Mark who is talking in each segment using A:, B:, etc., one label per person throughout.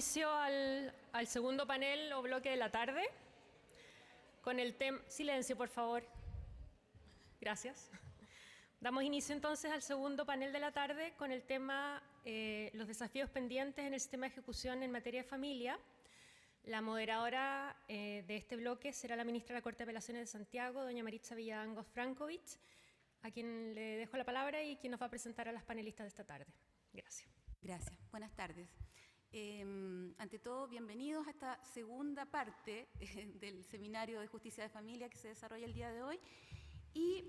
A: inicio al segundo panel o bloque de la tarde con el tema... Silencio, por favor. Gracias. Damos inicio entonces al segundo panel de la tarde con el tema los desafíos pendientes en el sistema de ejecución en materia de familia. La moderadora de este bloque será la ministra de la Corte de Apelaciones de Santiago, doña Maritza Villalangos Frankovich, a quien le dejo la palabra y quien nos va a presentar a las panelistas de esta tarde. Gracias.
B: Gracias. Buenas tardes. Ante todo, bienvenidos a esta segunda parte del Seminario de Justicia de Familia que se desarrolla el día de hoy. Y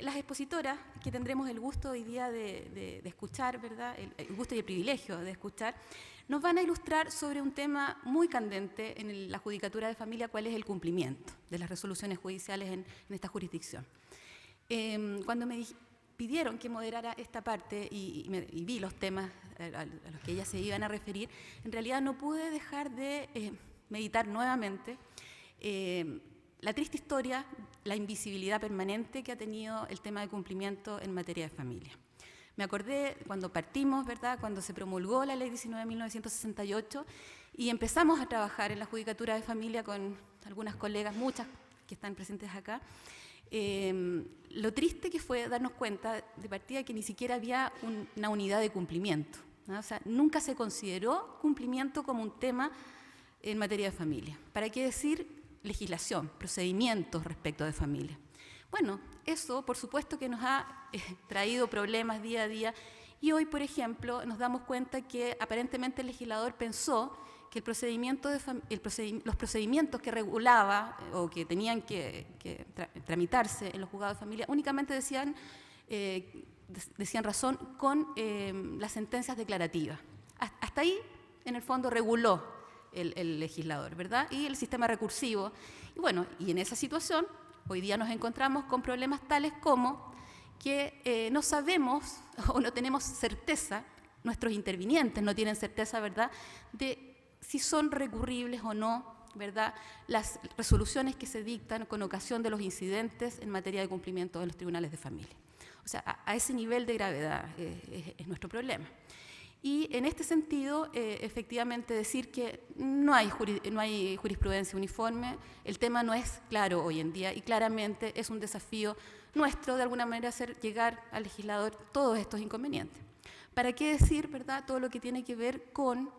B: las expositoras, que tendremos el gusto hoy día de escuchar, ¿verdad? El gusto y el privilegio de escuchar, nos van a ilustrar sobre un tema muy candente en la Judicatura de Familia, cuál es el cumplimiento de las resoluciones judiciales en esta jurisdicción. Cuando me pidieron que moderara esta parte y vi los temas a los que ellas se iban a referir, en realidad no pude dejar de meditar nuevamente la triste historia, la invisibilidad permanente que ha tenido el tema de cumplimiento en materia de familia. Me acordé cuando partimos, ¿verdad?, cuando se promulgó la Ley 19.1968 y empezamos a trabajar en la Judicatura de Familia con algunas colegas, muchas que están presentes acá. Lo triste que fue darnos cuenta de partida que ni siquiera había una unidad de cumplimiento, ¿no? O sea, nunca se consideró cumplimiento como un tema en materia de familia. ¿Para qué decir legislación, procedimientos respecto de familia? Bueno, eso por supuesto que nos ha traído problemas día a día y hoy, por ejemplo, nos damos cuenta que aparentemente el legislador pensó que los procedimientos que regulaba o que tenían que tramitarse en los juzgados de familia únicamente decían razón con las sentencias declarativas. Hasta ahí, en el fondo, reguló el legislador, ¿verdad? Y el sistema recursivo. Y bueno, y en esa situación, hoy día nos encontramos con problemas tales como que no sabemos o no tenemos certeza, nuestros intervinientes no tienen certeza, ¿verdad?, de si son recurribles o no, ¿verdad?, las resoluciones que se dictan con ocasión de los incidentes en materia de cumplimiento de los tribunales de familia. O sea, a ese nivel de gravedad es nuestro problema. Y en este sentido, efectivamente, decir que no hay jurisprudencia uniforme, el tema no es claro hoy en día y claramente es un desafío nuestro, de alguna manera, hacer llegar al legislador todos estos inconvenientes. ¿Para qué decir, verdad?, todo lo que tiene que ver con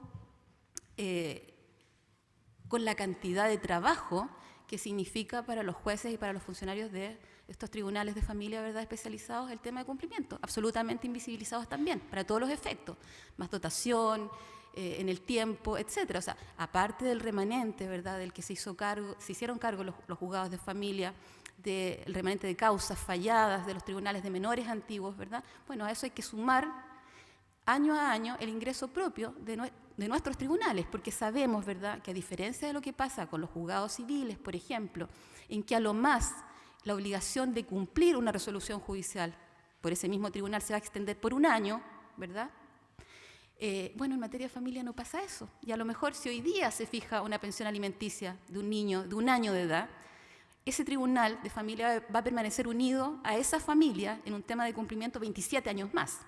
B: la cantidad de trabajo que significa para los jueces y para los funcionarios de estos tribunales de familia, ¿verdad?, especializados el tema de cumplimiento, absolutamente invisibilizados también, para todos los efectos, más dotación, en el tiempo, etcétera. O sea, aparte del remanente, ¿verdad?, del que se hicieron cargo los juzgados de familia, del remanente de causas falladas de los tribunales de menores antiguos, ¿verdad? Bueno, a eso hay que sumar año a año el ingreso propio de nuestros tribunales, porque sabemos, ¿verdad?, que a diferencia de lo que pasa con los juzgados civiles, por ejemplo, en que a lo más la obligación de cumplir una resolución judicial por ese mismo tribunal se va a extender por un año, ¿verdad? Bueno, en materia de familia no pasa eso. Y a lo mejor si hoy día se fija una pensión alimenticia de un niño de 1 año de edad, ese tribunal de familia va a permanecer unido a esa familia en un tema de cumplimiento 27 años más.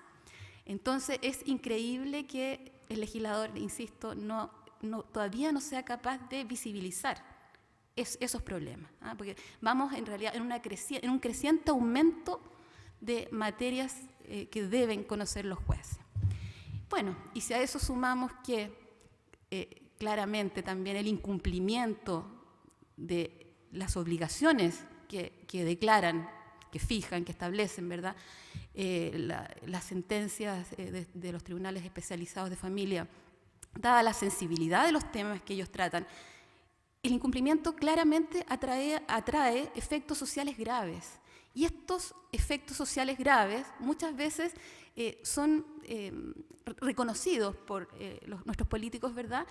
B: Entonces, es increíble que el legislador, insisto, todavía no sea capaz de visibilizar esos problemas, ¿ah? Porque vamos en realidad en un creciente aumento de materias que deben conocer los jueces. Bueno, y si a eso sumamos que claramente también el incumplimiento de las obligaciones que declaran, que fijan, que establecen, ¿verdad?, las sentencias de los tribunales especializados de familia, dada la sensibilidad de los temas que ellos tratan, el incumplimiento claramente atrae efectos sociales graves. Y estos efectos sociales graves muchas veces son reconocidos por nuestros políticos, ¿verdad?,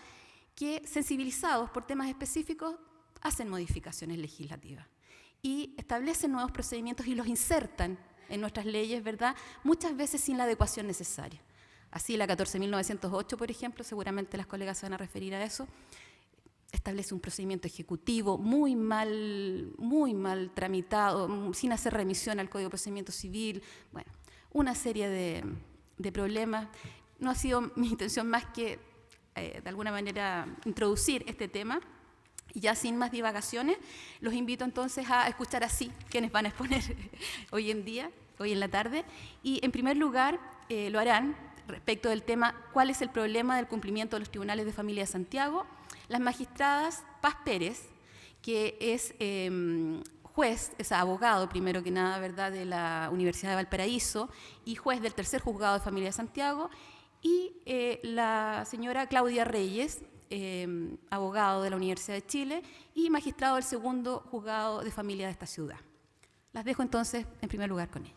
B: que sensibilizados por temas específicos hacen modificaciones legislativas y establecen nuevos procedimientos y los insertan en nuestras leyes, ¿verdad?, muchas veces sin la adecuación necesaria. Así, la 14.908, por ejemplo, seguramente las colegas se van a referir a eso, establece un procedimiento ejecutivo muy mal tramitado, sin hacer remisión al Código de Procedimiento Civil. Bueno, una serie de problemas. No ha sido mi intención más que de alguna manera introducir este tema. Y ya sin más divagaciones, los invito entonces a escuchar así quienes van a exponer hoy en la tarde. Y en primer lugar lo harán respecto del tema ¿cuál es el problema del cumplimiento de los tribunales de familia de Santiago? Las magistradas Paz Pérez, que es juez, es abogado primero que nada, ¿verdad?, de la Universidad de Valparaíso y juez del tercer juzgado de familia de Santiago, y la señora Claudia Reyes, abogado de la Universidad de Chile y magistrado del segundo juzgado de familia de esta ciudad. Las dejo entonces en primer lugar con ella.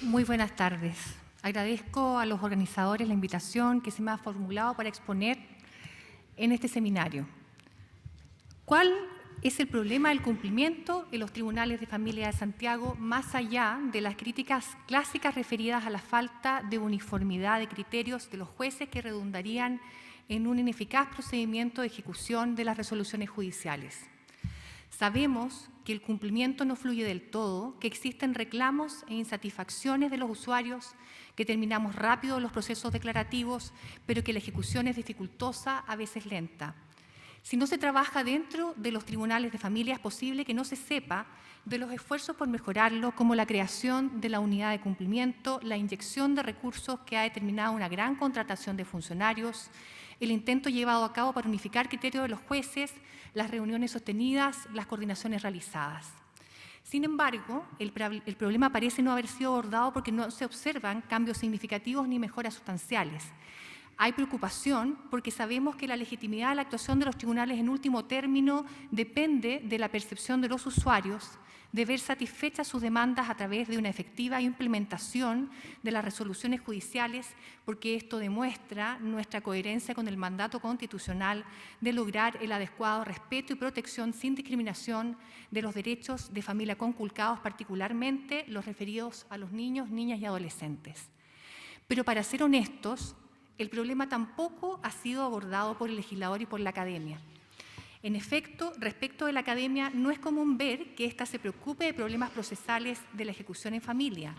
C: Muy buenas tardes. Agradezco a los organizadores la invitación que se me ha formulado para exponer en este seminario. ¿Cuál es el problema del cumplimiento en los tribunales de familia de Santiago, más allá de las críticas clásicas referidas a la falta de uniformidad de criterios de los jueces que redundarían en un ineficaz procedimiento de ejecución de las resoluciones judiciales? Sabemos que el cumplimiento no fluye del todo, que existen reclamos e insatisfacciones de los usuarios, que terminamos rápido los procesos declarativos, pero que la ejecución es dificultosa, a veces lenta. Si no se trabaja dentro de los tribunales de familia, es posible que no se sepa de los esfuerzos por mejorarlo, como la creación de la unidad de cumplimiento, la inyección de recursos que ha determinado una gran contratación de funcionarios, el intento llevado a cabo para unificar criterios de los jueces, las reuniones sostenidas, las coordinaciones realizadas. Sin embargo, el problema parece no haber sido abordado porque no se observan cambios significativos ni mejoras sustanciales. Hay preocupación porque sabemos que la legitimidad de la actuación de los tribunales en último término depende de la percepción de los usuarios, de ver satisfechas sus demandas a través de una efectiva implementación de las resoluciones judiciales, porque esto demuestra nuestra coherencia con el mandato constitucional de lograr el adecuado respeto y protección sin discriminación de los derechos de familia conculcados, particularmente los referidos a los niños, niñas y adolescentes. Pero para ser honestos, el problema tampoco ha sido abordado por el legislador y por la academia. En efecto, respecto de la academia, no es común ver que ésta se preocupe de problemas procesales de la ejecución en familia,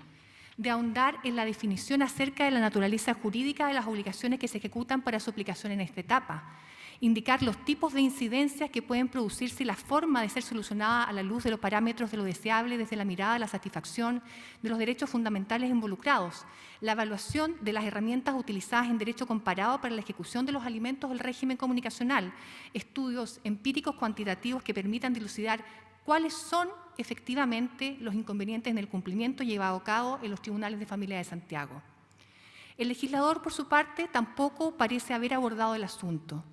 C: de ahondar en la definición acerca de la naturaleza jurídica de las obligaciones que se ejecutan para su aplicación en esta etapa, indicar los tipos de incidencias que pueden producirse y la forma de ser solucionada a la luz de los parámetros de lo deseable desde la mirada de la satisfacción de los derechos fundamentales involucrados, la evaluación de las herramientas utilizadas en derecho comparado para la ejecución de los alimentos del régimen comunicacional, estudios empíricos cuantitativos que permitan dilucidar cuáles son efectivamente los inconvenientes en el cumplimiento llevado a cabo en los tribunales de familia de Santiago. El legislador, por su parte, tampoco parece haber abordado el asunto.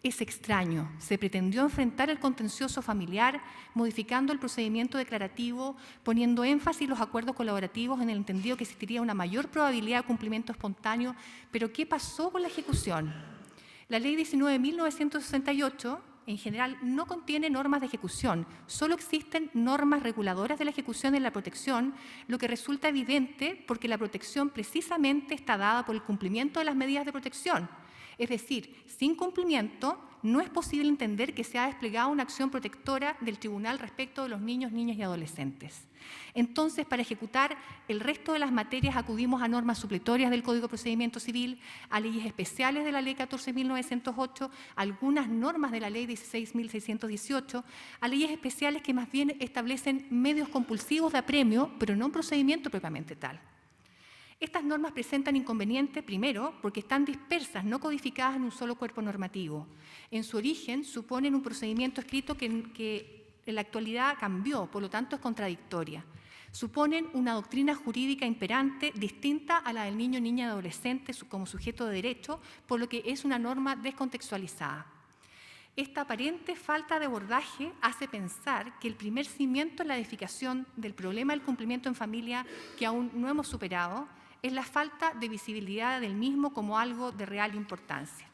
C: Es extraño, se pretendió enfrentar el contencioso familiar modificando el procedimiento declarativo, poniendo énfasis en los acuerdos colaborativos en el entendido que existiría una mayor probabilidad de cumplimiento espontáneo, pero ¿qué pasó con la ejecución? La Ley 19.968 en general no contiene normas de ejecución, solo existen normas reguladoras de la ejecución en la protección, lo que resulta evidente porque la protección precisamente está dada por el cumplimiento de las medidas de protección. Es decir, sin cumplimiento no es posible entender que se ha desplegado una acción protectora del tribunal respecto de los niños, niñas y adolescentes. Entonces, para ejecutar el resto de las materias acudimos a normas supletorias del Código de Procedimiento Civil, a leyes especiales de la Ley 14.908, algunas normas de la Ley 16.618, a leyes especiales que más bien establecen medios compulsivos de apremio, pero no un procedimiento propiamente tal. Estas normas presentan inconvenientes, primero, porque están dispersas, no codificadas en un solo cuerpo normativo. En su origen suponen un procedimiento escrito que en la actualidad cambió, por lo tanto es contradictoria. Suponen una doctrina jurídica imperante distinta a la del niño, niña y adolescente como sujeto de derecho, por lo que es una norma descontextualizada. Esta aparente falta de abordaje hace pensar que el primer cimiento en la edificación del problema del cumplimiento en familia, que aún no hemos superado, es la falta de visibilidad del mismo como algo de real importancia.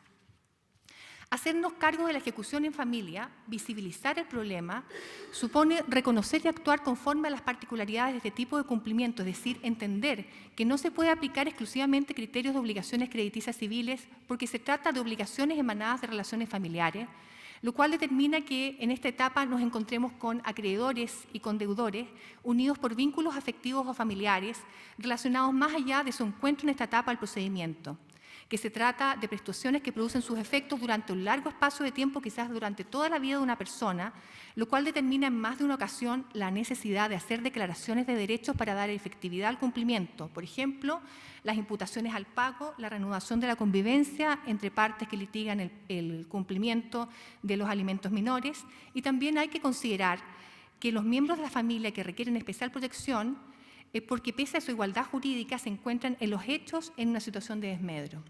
C: Hacernos cargo de la ejecución en familia, visibilizar el problema, supone reconocer y actuar conforme a las particularidades de este tipo de cumplimiento, es decir, entender que no se puede aplicar exclusivamente criterios de obligaciones crediticias civiles porque se trata de obligaciones emanadas de relaciones familiares, lo cual determina que en esta etapa nos encontremos con acreedores y con deudores unidos por vínculos afectivos o familiares relacionados más allá de su encuentro en esta etapa del procedimiento. que se trata de prestaciones que producen sus efectos durante un largo espacio de tiempo, quizás durante toda la vida de una persona, lo cual determina en más de una ocasión la necesidad de hacer declaraciones de derechos para dar efectividad al cumplimiento. Por ejemplo, las imputaciones al pago, la reanudación de la convivencia entre partes que litigan el cumplimiento de los alimentos menores, y también hay que considerar que los miembros de la familia que requieren especial protección es porque pese a su igualdad jurídica se encuentran en los hechos en una situación de desmedro.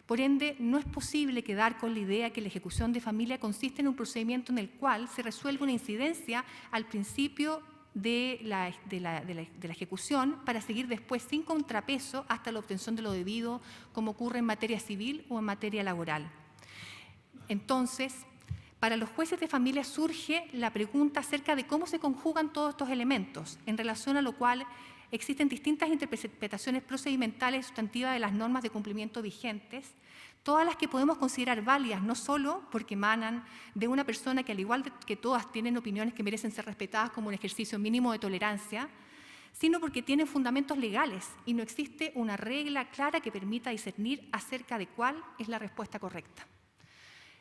C: Por ende, no es posible quedar con la idea que la ejecución de familia consiste en un procedimiento en el cual se resuelve una incidencia al principio de la ejecución para seguir después sin contrapeso hasta la obtención de lo debido, como ocurre en materia civil o en materia laboral. Entonces, para los jueces de familia surge la pregunta acerca de cómo se conjugan todos estos elementos, en relación a lo cual existen distintas interpretaciones procedimentales y sustantivas de las normas de cumplimiento vigentes, todas las que podemos considerar válidas, no solo porque emanan de una persona que al igual que todas tienen opiniones que merecen ser respetadas como un ejercicio mínimo de tolerancia, sino porque tienen fundamentos legales y no existe una regla clara que permita discernir acerca de cuál es la respuesta correcta.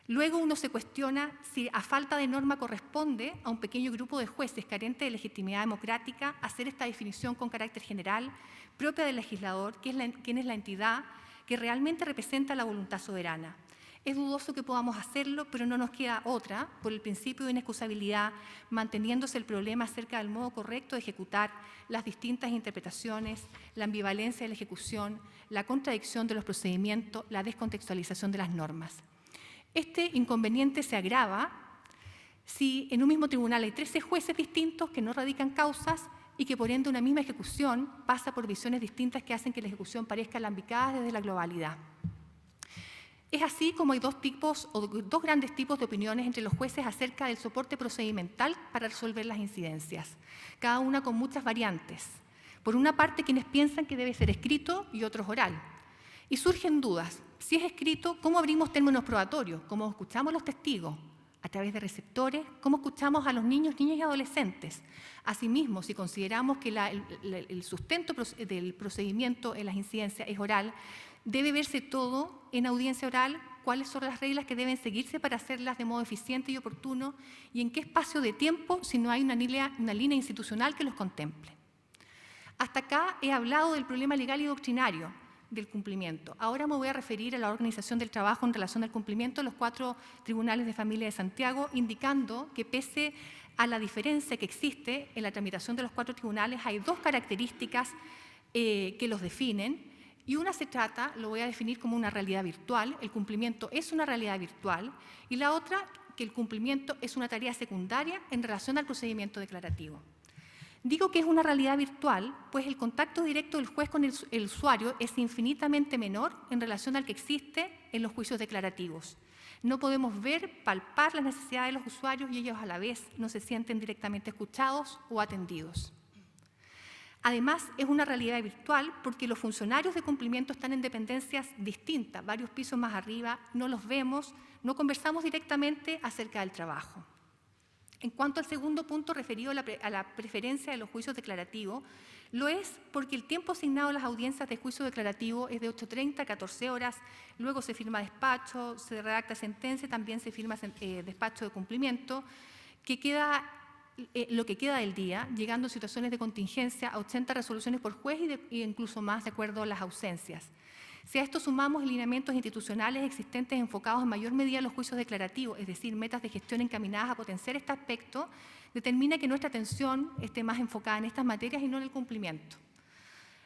C: Luego uno se cuestiona si a falta de norma corresponde a un pequeño grupo de jueces carentes de legitimidad democrática hacer esta definición con carácter general propia del legislador, quien es la entidad que realmente representa la voluntad soberana. Es dudoso que podamos hacerlo, pero no nos queda otra, por el principio de inexcusabilidad, manteniéndose el problema acerca del modo correcto de ejecutar las distintas interpretaciones, la ambivalencia de la ejecución, la contradicción de los procedimientos, la descontextualización de las normas. Este inconveniente se agrava si en un mismo tribunal hay 13 jueces distintos que no radican causas y que por ende una misma ejecución pasa por visiones distintas que hacen que la ejecución parezca alambicada desde la globalidad. Es así como hay dos grandes tipos de opiniones entre los jueces acerca del soporte procedimental para resolver las incidencias, cada una con muchas variantes. Por una parte, quienes piensan que debe ser escrito y otros oral. Y surgen dudas. Si es escrito, ¿cómo abrimos términos probatorios? ¿Cómo escuchamos a los testigos? ¿A través de receptores? ¿Cómo escuchamos a los niños, niñas y adolescentes? Asimismo, si consideramos que el sustento del procedimiento en las incidencias es oral, debe verse todo en audiencia oral, cuáles son las reglas que deben seguirse para hacerlas de modo eficiente y oportuno, y en qué espacio de tiempo si no hay una línea institucional que los contemple. Hasta acá he hablado del problema legal y doctrinario del cumplimiento. Ahora me voy a referir a la organización del trabajo en relación al cumplimiento de los 4 tribunales de familia de Santiago, indicando que pese a la diferencia que existe en la tramitación de los 4 tribunales, hay 2 características que los definen, y una se trata, lo voy a definir como una realidad virtual, el cumplimiento es una realidad virtual, y la otra, que el cumplimiento es una tarea secundaria en relación al procedimiento declarativo. Digo que es una realidad virtual, pues el contacto directo del juez con el usuario es infinitamente menor en relación al que existe en los juicios declarativos. No podemos ver, palpar las necesidades de los usuarios y ellos a la vez no se sienten directamente escuchados o atendidos. Además, es una realidad virtual porque los funcionarios de cumplimiento están en dependencias distintas, varios pisos más arriba, no los vemos, no conversamos directamente acerca del trabajo. En cuanto al segundo punto referido a la preferencia de los juicios declarativos, lo es porque el tiempo asignado a las audiencias de juicio declarativo es de 8:30 a 14 horas, luego se firma despacho, se redacta sentencia, también se firma despacho de cumplimiento, lo que queda del día, llegando en situaciones de contingencia a 80 resoluciones por juez e incluso más de acuerdo a las ausencias. Si a esto sumamos lineamientos institucionales existentes enfocados en mayor medida en los juicios declarativos, es decir, metas de gestión encaminadas a potenciar este aspecto, determina que nuestra atención esté más enfocada en estas materias y no en el cumplimiento.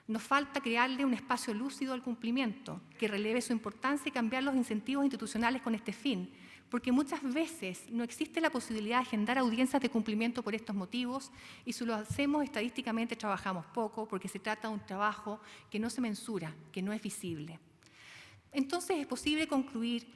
C: Nos falta crearle un espacio lúcido al cumplimiento, que releve su importancia y cambiar los incentivos institucionales con este fin, porque muchas veces no existe la posibilidad de agendar audiencias de cumplimiento por estos motivos, y si lo hacemos estadísticamente trabajamos poco, porque se trata de un trabajo que no se mensura, que no es visible. Entonces es posible concluir,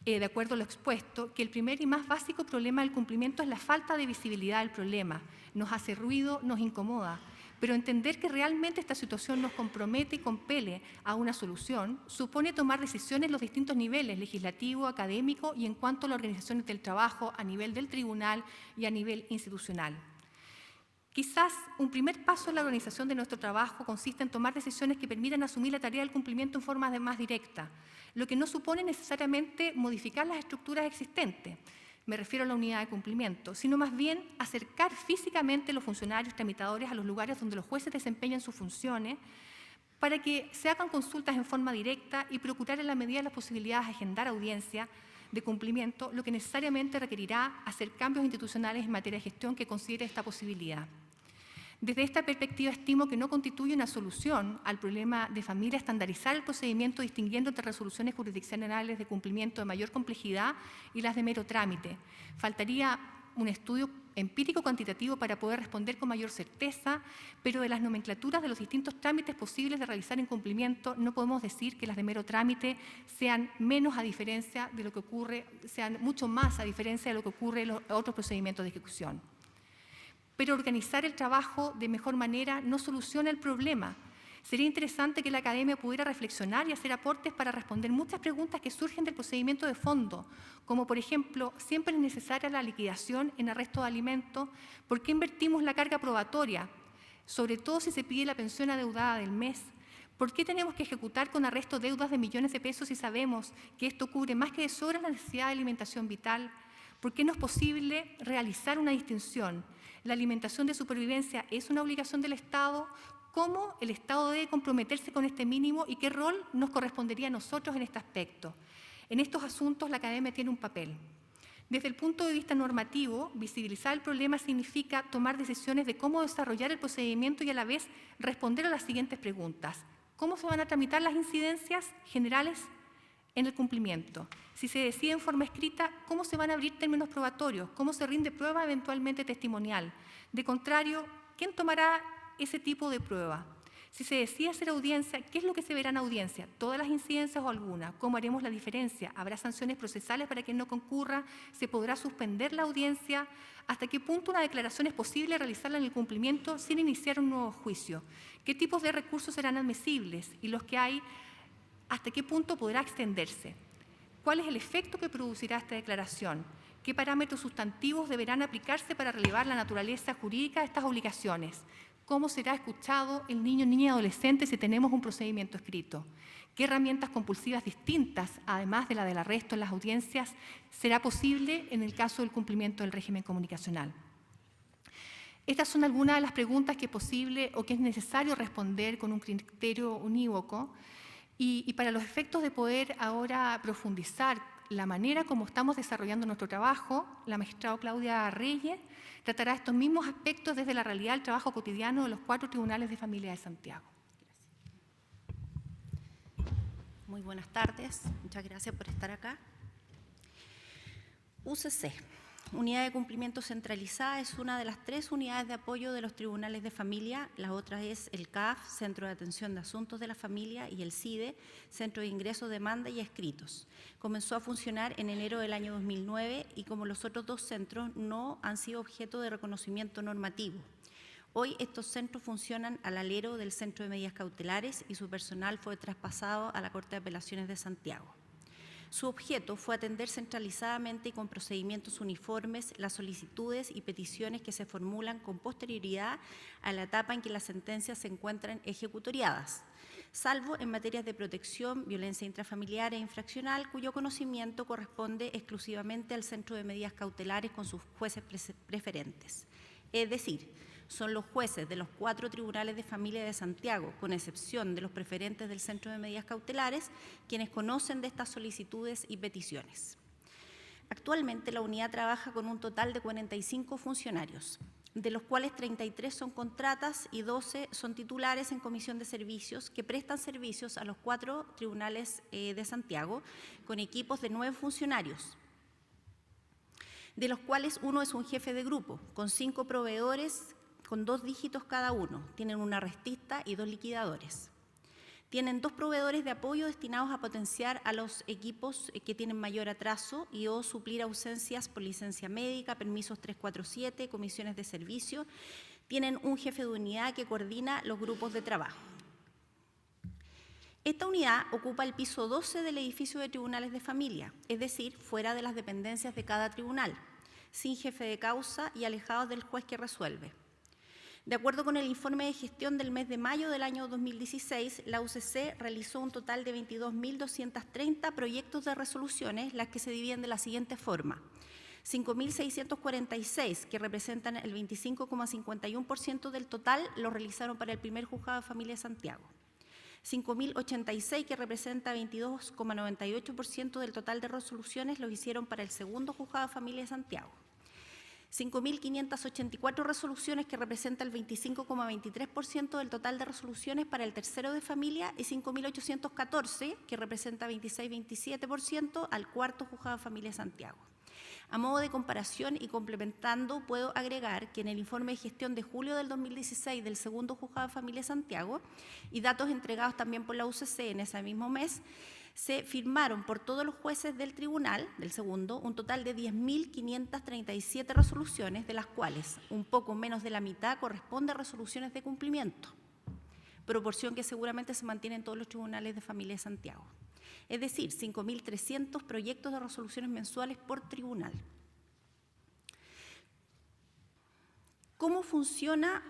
C: de acuerdo a lo expuesto, que el primer y más básico problema del cumplimiento es la falta de visibilidad del problema. Nos hace ruido, nos incomoda, pero entender que realmente esta situación nos compromete y compele a una solución supone tomar decisiones en los distintos niveles, legislativo, académico y en cuanto a la organización del trabajo a nivel del tribunal y a nivel institucional. Quizás un primer paso en la organización de nuestro trabajo consiste en tomar decisiones que permitan asumir la tarea del cumplimiento en forma más directa, lo que no supone necesariamente modificar las estructuras existentes, me refiero a la unidad de cumplimiento, sino más bien acercar físicamente los funcionarios tramitadores a los lugares donde los jueces desempeñan sus funciones, para que se hagan consultas en forma directa y procurar en la medida de las posibilidades agendar audiencia de cumplimiento, lo que necesariamente requerirá hacer cambios institucionales en materia de gestión que considere esta posibilidad. Desde esta perspectiva estimo que no constituye una solución al problema de familia estandarizar el procedimiento distinguiendo entre resoluciones jurisdiccionales de cumplimiento de mayor complejidad y las de mero trámite. Faltaría un estudio empírico cuantitativo para poder responder con mayor certeza, pero de las nomenclaturas de los distintos trámites posibles de realizar en cumplimiento no podemos decir que las de mero trámite sean menos a diferencia de lo que ocurre, sean mucho más a diferencia de lo que ocurre en los otros procedimientos de ejecución. Pero organizar el trabajo de mejor manera no soluciona el problema. Sería interesante que la academia pudiera reflexionar y hacer aportes para responder muchas preguntas que surgen del procedimiento de fondo, como por ejemplo, ¿siempre es necesaria la liquidación en arresto de alimentos? ¿Por qué invertimos la carga probatoria? Sobre todo si se pide la pensión adeudada del mes. ¿Por qué tenemos que ejecutar con arresto deudas de millones de pesos si sabemos que esto cubre más que de sobra la necesidad de alimentación vital? ¿Por qué no es posible realizar una distinción? ¿La alimentación de supervivencia es una obligación del Estado? ¿Cómo el Estado debe comprometerse con este mínimo y qué rol nos correspondería a nosotros en este aspecto? En estos asuntos la academia tiene un papel. Desde el punto de vista normativo, visibilizar el problema significa tomar decisiones de cómo desarrollar el procedimiento y a la vez responder a las siguientes preguntas. ¿Cómo se van a tramitar las incidencias generales en el cumplimiento? Si se decide en forma escrita, ¿cómo se van a abrir términos probatorios? ¿Cómo se rinde prueba eventualmente testimonial? De contrario, ¿quién tomará ese tipo de prueba? Si se decide hacer audiencia, ¿qué es lo que se verá en audiencia? ¿Todas las incidencias o alguna? ¿Cómo haremos la diferencia? ¿Habrá sanciones procesales para quien no concurra? ¿Se podrá suspender la audiencia? ¿Hasta qué punto una declaración es posible realizarla en el cumplimiento sin iniciar un nuevo juicio? ¿Qué tipos de recursos serán admisibles? Y los que hay, ¿hasta qué punto podrá extenderse? ¿Cuál es el efecto que producirá esta declaración? ¿Qué parámetros sustantivos deberán aplicarse para relevar la naturaleza jurídica de estas obligaciones? ¿Cómo será escuchado el niño, niña y adolescente si tenemos un procedimiento escrito? ¿Qué herramientas compulsivas distintas, además de la del arresto en las audiencias, será posible en el caso del cumplimiento del régimen comunicacional? Estas son algunas de las preguntas que es posible o que es necesario responder con un criterio unívoco. Y para los efectos de poder ahora profundizar la manera como estamos desarrollando nuestro trabajo, la magistrada Claudia Reyes tratará estos mismos aspectos desde la realidad del trabajo cotidiano de los 4 tribunales de familia de Santiago.
D: Muy buenas tardes, muchas gracias por estar acá. UCC, Unidad de Cumplimiento Centralizada, es una de las 3 unidades de apoyo de los tribunales de familia. La otra es el CAF, Centro de Atención de Asuntos de la Familia, y el CIDE, Centro de Ingresos, Demanda y Escritos. Comenzó a funcionar en enero del año 2009 y, como los otros 2 centros, no han sido objeto de reconocimiento normativo. Hoy estos centros funcionan al alero del Centro de Medidas Cautelares y su personal fue traspasado a la Corte de Apelaciones de Santiago. Su objeto fue atender centralizadamente y con procedimientos uniformes las solicitudes y peticiones que se formulan con posterioridad a la etapa en que las sentencias se encuentran ejecutoriadas, salvo en materias de protección, violencia intrafamiliar e infraccional, cuyo conocimiento corresponde exclusivamente al Centro de Medidas Cautelares con sus jueces preferentes. Es decir, son los jueces de los 4 tribunales de familia de Santiago, con excepción de los preferentes del Centro de Medidas Cautelares, quienes conocen de estas solicitudes y peticiones. Actualmente la unidad trabaja con un total de 45 funcionarios, de los cuales 33 son contratas y 12 son titulares en comisión de servicios que prestan servicios a los 4 tribunales de Santiago, con equipos de 9 funcionarios, de los cuales uno es un jefe de grupo, con 5 proveedores con 2 dígitos cada uno. Tienen un arrestista y 2 liquidadores. Tienen 2 proveedores de apoyo destinados a potenciar a los equipos que tienen mayor atraso y o suplir ausencias por licencia médica, permisos 347, comisiones de servicio. Tienen un jefe de unidad que coordina los grupos de trabajo. Esta unidad ocupa el piso 12 del edificio de tribunales de familia, es decir, fuera de las dependencias de cada tribunal, sin jefe de causa y alejados del juez que resuelve. De acuerdo con el informe de gestión del mes de mayo del año 2016, la UCC realizó un total de 22.230 proyectos de resoluciones, las que se dividen de la siguiente forma: 5.646, que representan el 25,51% del total, lo realizaron para el primer juzgado de familia de Santiago. 5.086, que representa 22,98% del total de resoluciones, lo hicieron para el segundo juzgado de familia de Santiago. 5.584 resoluciones, que representa el 25,23% del total de resoluciones, para el tercero de familia, y 5.814, que representa 26,27%, al cuarto juzgado de familia de Santiago. A modo de comparación y complementando, puedo agregar que en el informe de gestión de julio del 2016 del segundo juzgado de familia de Santiago, y datos entregados también por la UCC en ese mismo mes, se firmaron por todos los jueces del tribunal, del segundo, un total de 10.537 resoluciones, de las cuales un poco menos de la mitad corresponde a resoluciones de cumplimiento, proporción que seguramente se mantiene en todos los tribunales de familia de Santiago. Es decir, 5.300 proyectos de resoluciones mensuales por tribunal. ¿Cómo funciona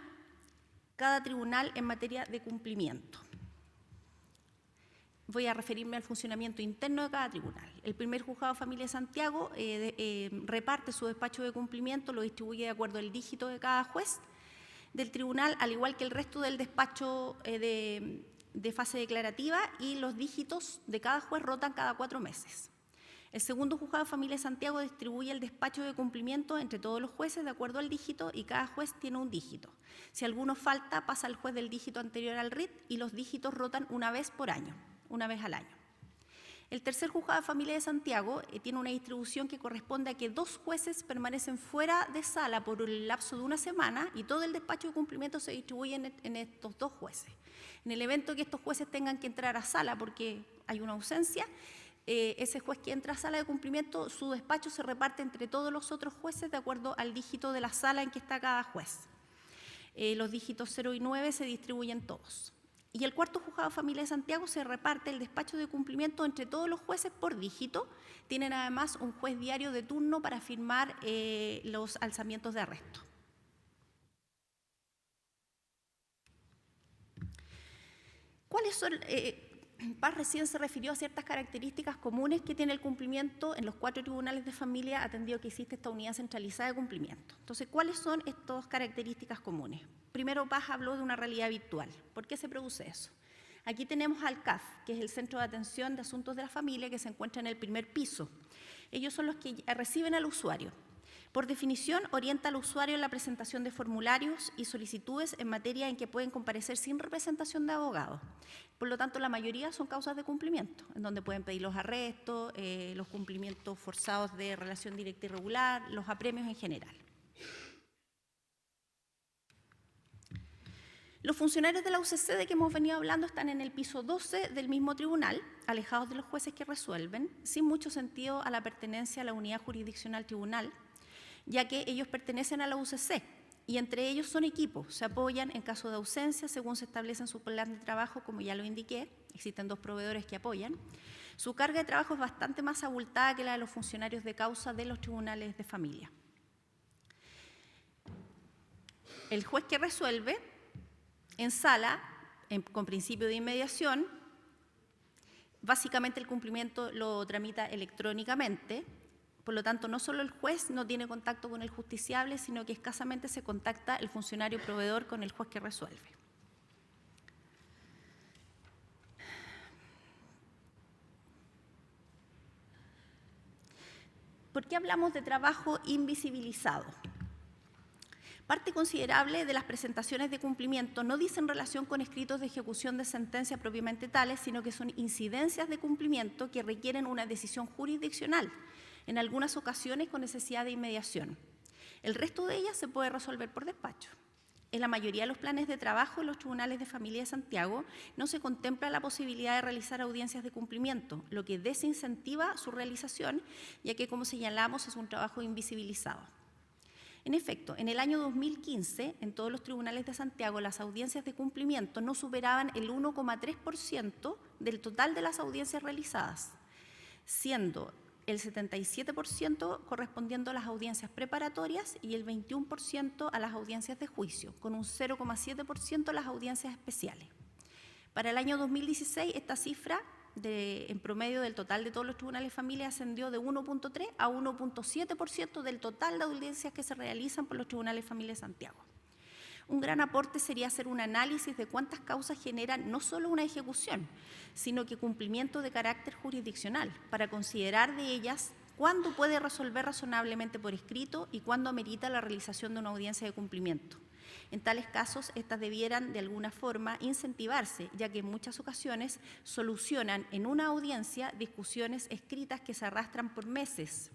D: cada tribunal en materia de cumplimiento? Voy a referirme al funcionamiento interno de cada tribunal. El primer juzgado de familia de Santiago reparte su despacho de cumplimiento, lo distribuye de acuerdo al dígito de cada juez del tribunal, al igual que el resto del despacho de fase declarativa, y los dígitos de cada juez rotan cada 4 meses. El segundo juzgado de familia de Santiago distribuye el despacho de cumplimiento entre todos los jueces de acuerdo al dígito, y cada juez tiene un dígito. Si alguno falta, pasa al juez del dígito anterior al RIT, y los dígitos rotan una vez por año, una vez al año. El tercer juzgado de familia de Santiago tiene una distribución que corresponde a que 2 jueces permanecen fuera de sala por el lapso de una semana, y todo el despacho de cumplimiento se distribuye en estos 2 jueces. En el evento que estos jueces tengan que entrar a sala porque hay una ausencia, ese juez que entra a sala de cumplimiento, su despacho se reparte entre todos los otros jueces de acuerdo al dígito de la sala en que está cada juez. Los dígitos 0 y 9 se distribuyen todos. Y el cuarto juzgado de familia de Santiago se reparte el despacho de cumplimiento entre todos los jueces por dígito. Tienen además un juez diario de turno para firmar los alzamientos de arresto. ¿Cuáles son? Paz recién se refirió a ciertas características comunes que tiene el cumplimiento en los 4 tribunales de familia, atendido que existe esta unidad centralizada de cumplimiento. Entonces, ¿cuáles son estas características comunes? Primero, Paz habló de una realidad virtual. ¿Por qué se produce eso? Aquí tenemos al CAF, que es el Centro de Atención de Asuntos de la Familia, que se encuentra en el primer piso. Ellos son los que reciben al usuario. Por definición, orienta al usuario en la presentación de formularios y solicitudes en materia en que pueden comparecer sin representación de abogado. Por lo tanto, la mayoría son causas de cumplimiento, en donde pueden pedir los arrestos, los cumplimientos forzados de relación directa y regular, los apremios en general. Los funcionarios de la UCC de que hemos venido hablando están en el piso 12 del mismo tribunal, alejados de los jueces que resuelven, sin mucho sentido a la pertenencia a la unidad jurisdiccional tribunal, ya que ellos pertenecen a la UCC y entre ellos son equipos, se apoyan en caso de ausencia según se establece en su plan de trabajo, como ya lo indiqué, existen 2 proveedores que apoyan. Su carga de trabajo es bastante más abultada que la de los funcionarios de causa de los tribunales de familia. El juez que resuelve en sala, con principio de inmediación, básicamente el cumplimiento lo tramita electrónicamente. Por lo tanto, no solo el juez no tiene contacto con el justiciable, sino que escasamente se contacta el funcionario proveedor con el juez que resuelve. ¿Por qué hablamos de trabajo invisibilizado? Parte considerable de las presentaciones de cumplimiento no dicen relación con escritos de ejecución de sentencia propiamente tales, sino que son incidencias de cumplimiento que requieren una decisión jurisdiccional, en algunas ocasiones con necesidad de inmediación. El resto de ellas se puede resolver por despacho. En la mayoría de los planes de trabajo en los tribunales de familia de Santiago no se contempla la posibilidad de realizar audiencias de cumplimiento, lo que desincentiva su realización, ya que, como señalamos, es un trabajo invisibilizado. En efecto, en el año 2015, en todos los tribunales de Santiago, las audiencias de cumplimiento no superaban el 1,3% del total de las audiencias realizadas, siendo el 77% correspondiendo a las audiencias preparatorias y el 21% a las audiencias de juicio, con un 0,7% a las audiencias especiales. Para el año 2016, esta cifra en promedio del total de todos los tribunales de familia ascendió de 1,3 a 1,7% del total de audiencias que se realizan por los tribunales de familia de Santiago. Un gran aporte sería hacer un análisis de cuántas causas generan no solo una ejecución, sino que cumplimiento de carácter jurisdiccional, para considerar de ellas cuándo puede resolver razonablemente por escrito y cuándo amerita la realización de una audiencia de cumplimiento. En tales casos, estas debieran de alguna forma incentivarse, ya que en muchas ocasiones solucionan en una audiencia discusiones escritas que se arrastran por meses,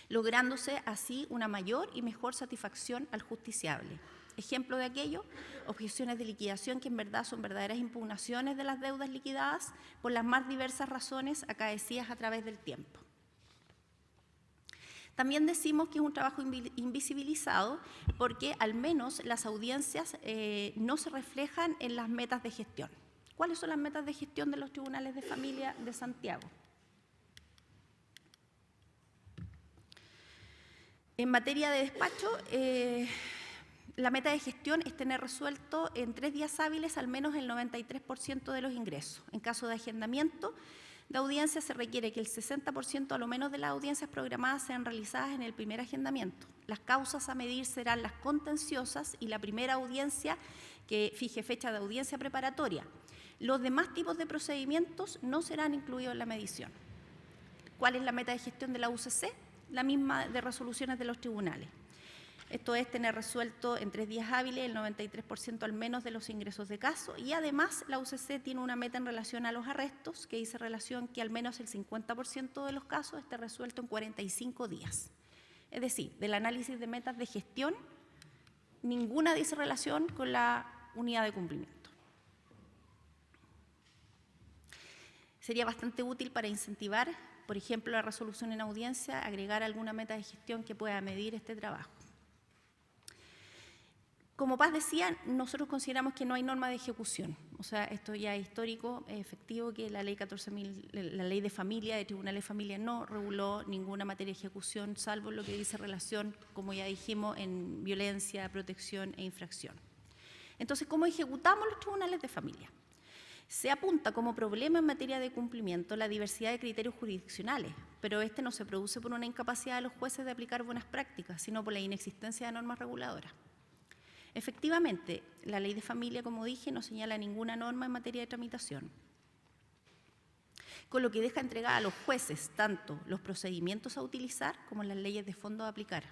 D: lográndose así una mayor y mejor satisfacción al justiciable. Ejemplo de aquello, objeciones de liquidación que en verdad son verdaderas impugnaciones de las deudas liquidadas por las más diversas razones acaecidas a través del tiempo. También decimos que es un trabajo invisibilizado porque al menos las audiencias no se reflejan en las metas de gestión. ¿Cuáles son las metas de gestión de los tribunales de familia de Santiago? En materia de despacho, la meta de gestión es tener resuelto en 3 días hábiles al menos el 93% de los ingresos. En caso de agendamiento de audiencias se requiere que el 60% a lo menos de las audiencias programadas sean realizadas en el primer agendamiento. Las causas a medir serán las contenciosas y la primera audiencia que fije fecha de audiencia preparatoria. Los demás tipos de procedimientos no serán incluidos en la medición. ¿Cuál es la meta de gestión de la UCC? La misma de resoluciones de los tribunales. Esto es tener resuelto en 3 días hábiles el 93% al menos de los ingresos de caso y además la UCC tiene una meta en relación a los arrestos que dice relación que al menos el 50% de los casos esté resuelto en 45 días. Es decir, del análisis de metas de gestión, ninguna dice relación con la unidad de cumplimiento. Sería bastante útil para incentivar, por ejemplo, la resolución en audiencia, agregar alguna meta de gestión que pueda medir este trabajo. Como Paz decía, nosotros consideramos que no hay norma de ejecución. O sea, esto ya es histórico, es efectivo que la ley 14.000, la ley de familia, de tribunales de familia, no reguló ninguna materia de ejecución, salvo lo que dice relación, como ya dijimos, en violencia, protección e infracción. Entonces, ¿cómo ejecutamos los tribunales de familia? Se apunta como problema en materia de cumplimiento la diversidad de criterios jurisdiccionales, pero este no se produce por una incapacidad de los jueces de aplicar buenas prácticas, sino por la inexistencia de normas reguladoras. Efectivamente, la ley de familia, como dije, no señala ninguna norma en materia de tramitación, con lo que deja entregada a los jueces tanto los procedimientos a utilizar como las leyes de fondo a aplicar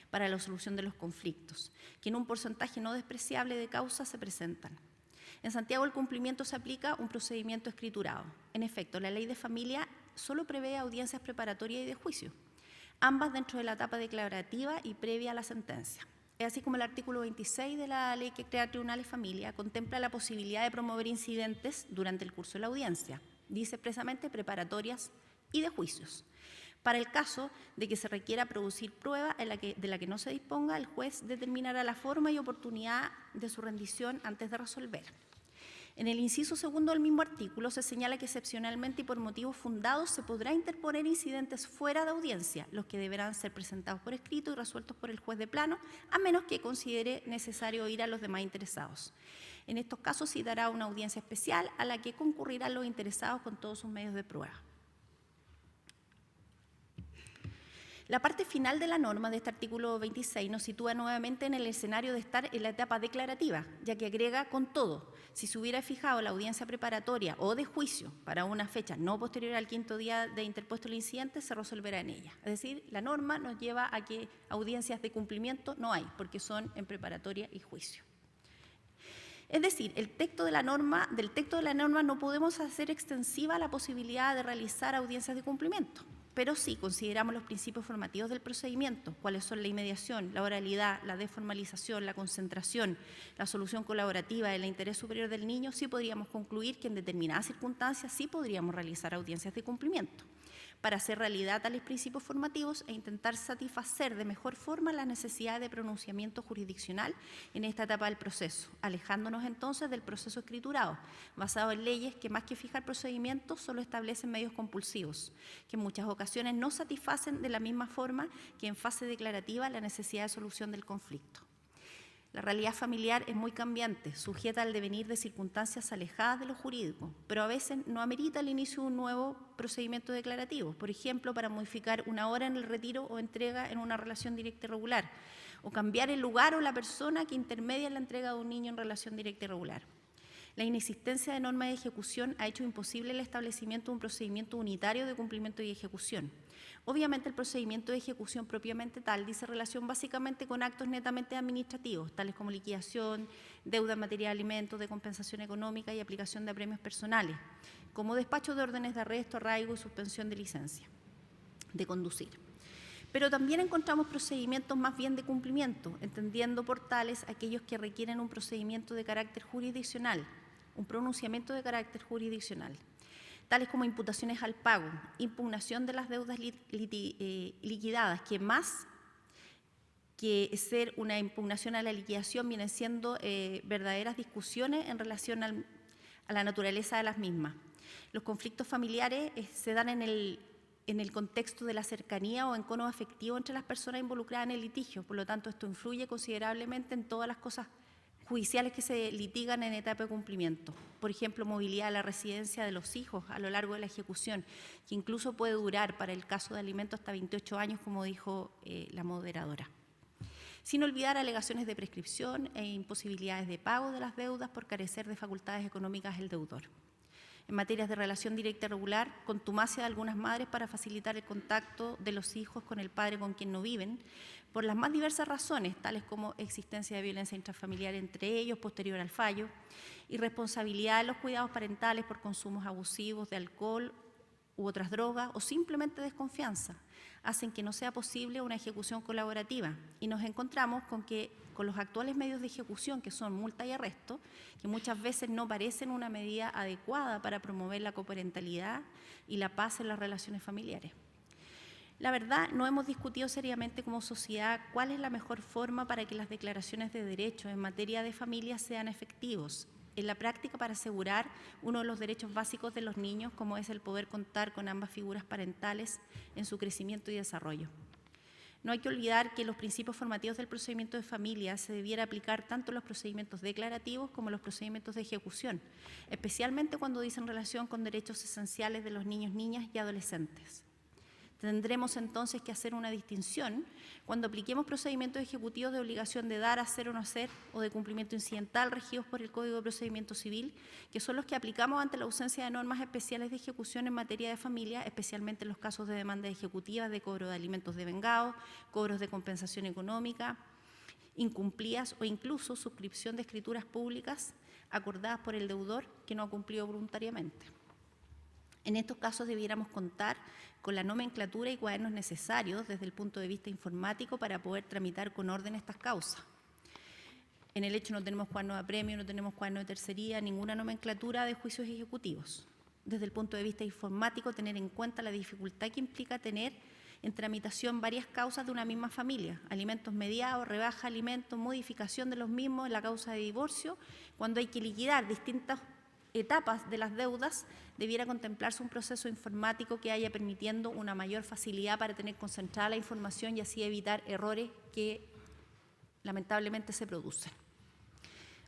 D: para la solución de los conflictos, que en un porcentaje no despreciable de causas se presentan. En Santiago el cumplimiento se aplica un procedimiento escriturado. En efecto, la ley de familia solo prevé audiencias preparatorias y de juicio, ambas dentro de la etapa declarativa y previa a la sentencia. Es así como el artículo 26 de la ley que crea tribunales de familia contempla la posibilidad de promover incidentes durante el curso de la audiencia. Dice expresamente preparatorias y de juicios. Para el caso de que se requiera producir prueba de la que no se disponga, el juez determinará la forma y oportunidad de su rendición antes de resolver. En el inciso segundo del mismo artículo se señala que excepcionalmente y por motivos fundados se podrá interponer incidentes fuera de audiencia, los que deberán ser presentados por escrito y resueltos por el juez de plano, a menos que considere necesario oír a los demás interesados. En estos casos se dará una audiencia especial a la que concurrirán los interesados con todos sus medios de prueba. La parte final de la norma de este artículo 26 nos sitúa nuevamente en el escenario de estar en la etapa declarativa, ya que agrega con todo. Si se hubiera fijado la audiencia preparatoria o de juicio para una fecha no posterior al 5º día de interpuesto el incidente, se resolverá en ella. Es decir, la norma nos lleva a que audiencias de cumplimiento no hay, porque son en preparatoria y juicio. Es decir, del texto de la norma no podemos hacer extensiva la posibilidad de realizar audiencias de cumplimiento. Pero sí consideramos los principios formativos del procedimiento, cuáles son la inmediación, la oralidad, la desformalización, la concentración, la solución colaborativa, el interés superior del niño, sí podríamos concluir que en determinadas circunstancias sí podríamos realizar audiencias de cumplimiento. para hacer realidad tales principios formativos e intentar satisfacer de mejor forma las necesidades de pronunciamiento jurisdiccional en esta etapa del proceso, alejándonos entonces del proceso escriturado, basado en leyes que más que fijar procedimientos solo establecen medios compulsivos, que en muchas ocasiones no satisfacen de la misma forma que en fase declarativa la necesidad de solución del conflicto. La realidad familiar es muy cambiante, sujeta al devenir de circunstancias alejadas de lo jurídico, pero a veces no amerita el inicio de un nuevo procedimiento declarativo, por ejemplo, para modificar una hora en el retiro o entrega en una relación directa y regular, o cambiar el lugar o la persona que intermedia en la entrega de un niño en relación directa y regular. La inexistencia de normas de ejecución ha hecho imposible el establecimiento de un procedimiento unitario de cumplimiento y ejecución. Obviamente el procedimiento de ejecución propiamente tal dice relación básicamente con actos netamente administrativos, tales como liquidación, deuda en materia de alimentos, de compensación económica y aplicación de premios personales, como despacho de órdenes de arresto, arraigo y suspensión de licencia de conducir. Pero también encontramos procedimientos más bien de cumplimiento, entendiendo por tales aquellos que requieren un procedimiento de carácter jurisdiccional, un pronunciamiento de carácter jurisdiccional, tales como imputaciones al pago, impugnación de las deudas liquidadas, que más que ser una impugnación a la liquidación vienen siendo verdaderas discusiones en relación a la naturaleza de las mismas. Los conflictos familiares se dan en el contexto de la cercanía o encono afectivo entre las personas involucradas en el litigio, por lo tanto esto influye considerablemente en todas las cosas judiciales que se litigan en etapa de cumplimiento. Por ejemplo, movilidad de la residencia de los hijos a lo largo de la ejecución, que incluso puede durar para el caso de alimentos hasta 28 años, como dijo la moderadora. Sin olvidar alegaciones de prescripción e imposibilidades de pago de las deudas por carecer de facultades económicas del deudor. En materias de relación directa y regular, contumacia de algunas madres para facilitar el contacto de los hijos con el padre con quien no viven, por las más diversas razones, tales como existencia de violencia intrafamiliar entre ellos posterior al fallo, irresponsabilidad de los cuidados parentales por consumos abusivos de alcohol u otras drogas, o simplemente desconfianza, hacen que no sea posible una ejecución colaborativa. Y nos encontramos con los actuales medios de ejecución, que son multa y arresto, que muchas veces no parecen una medida adecuada para promover la coparentalidad y la paz en las relaciones familiares. La verdad, no hemos discutido seriamente como sociedad cuál es la mejor forma para que las declaraciones de derechos en materia de familia sean efectivos en la práctica para asegurar uno de los derechos básicos de los niños, como es el poder contar con ambas figuras parentales en su crecimiento y desarrollo. No hay que olvidar que los principios formativos del procedimiento de familia se debiera aplicar tanto en los procedimientos declarativos como en los procedimientos de ejecución, especialmente cuando dicen relación con derechos esenciales de los niños, niñas y adolescentes. Tendremos entonces que hacer una distinción cuando apliquemos procedimientos ejecutivos de obligación de dar, hacer o no hacer, o de cumplimiento incidental regidos por el Código de Procedimiento Civil, que son los que aplicamos ante la ausencia de normas especiales de ejecución en materia de familia, especialmente en los casos de demandas ejecutivas de cobro de alimentos devengados, cobros de compensación económica, incumplidas o incluso suscripción de escrituras públicas acordadas por el deudor que no ha cumplido voluntariamente. En estos casos debiéramos contar con la nomenclatura y cuadernos necesarios desde el punto de vista informático para poder tramitar con orden estas causas. En el hecho no tenemos cuaderno de apremio, no tenemos cuaderno de tercería, ninguna nomenclatura de juicios ejecutivos. Desde el punto de vista informático, tener en cuenta la dificultad que implica tener en tramitación varias causas de una misma familia, alimentos mediados, rebaja de alimentos, modificación de los mismos en la causa de divorcio, cuando hay que liquidar distintas etapas de las deudas, debiera contemplarse un proceso informático que haya permitiendo una mayor facilidad para tener concentrada la información y así evitar errores que lamentablemente se producen.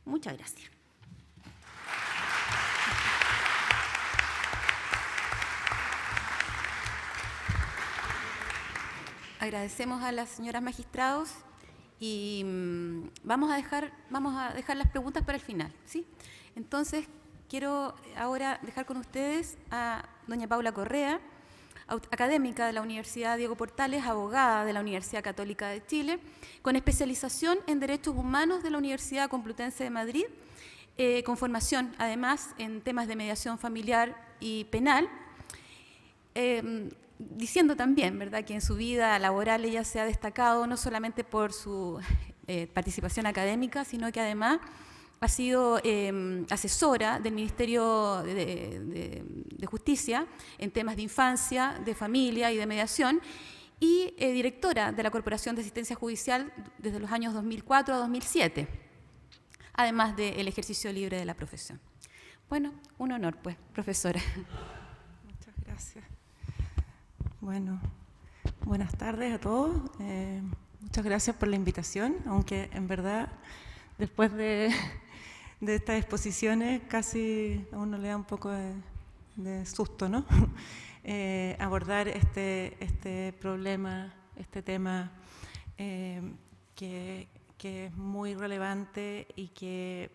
D: Muchas gracias.
B: Agradecemos a las señoras magistrados y vamos a dejar las preguntas para el final, ¿sí? Entonces, quiero ahora dejar con ustedes a doña Paula Correa, académica de la Universidad Diego Portales, abogada de la Universidad Católica de Chile, con especialización en Derechos Humanos de la Universidad Complutense de Madrid, con formación además en temas de mediación familiar y penal, diciendo también, ¿verdad?, que en su vida laboral ella se ha destacado no solamente por su participación académica, sino que además ha sido asesora del Ministerio de Justicia en temas de infancia, de familia y de mediación, y directora de la Corporación de Asistencia Judicial desde los años 2004 a 2007, además del ejercicio libre de la profesión. Bueno, un honor, pues, profesora.
E: Muchas gracias. Bueno, buenas tardes a todos. Muchas gracias por la invitación, aunque en verdad, después de estas exposiciones, casi a uno le da un poco de susto, ¿no? Abordar este problema, este tema que es muy relevante y que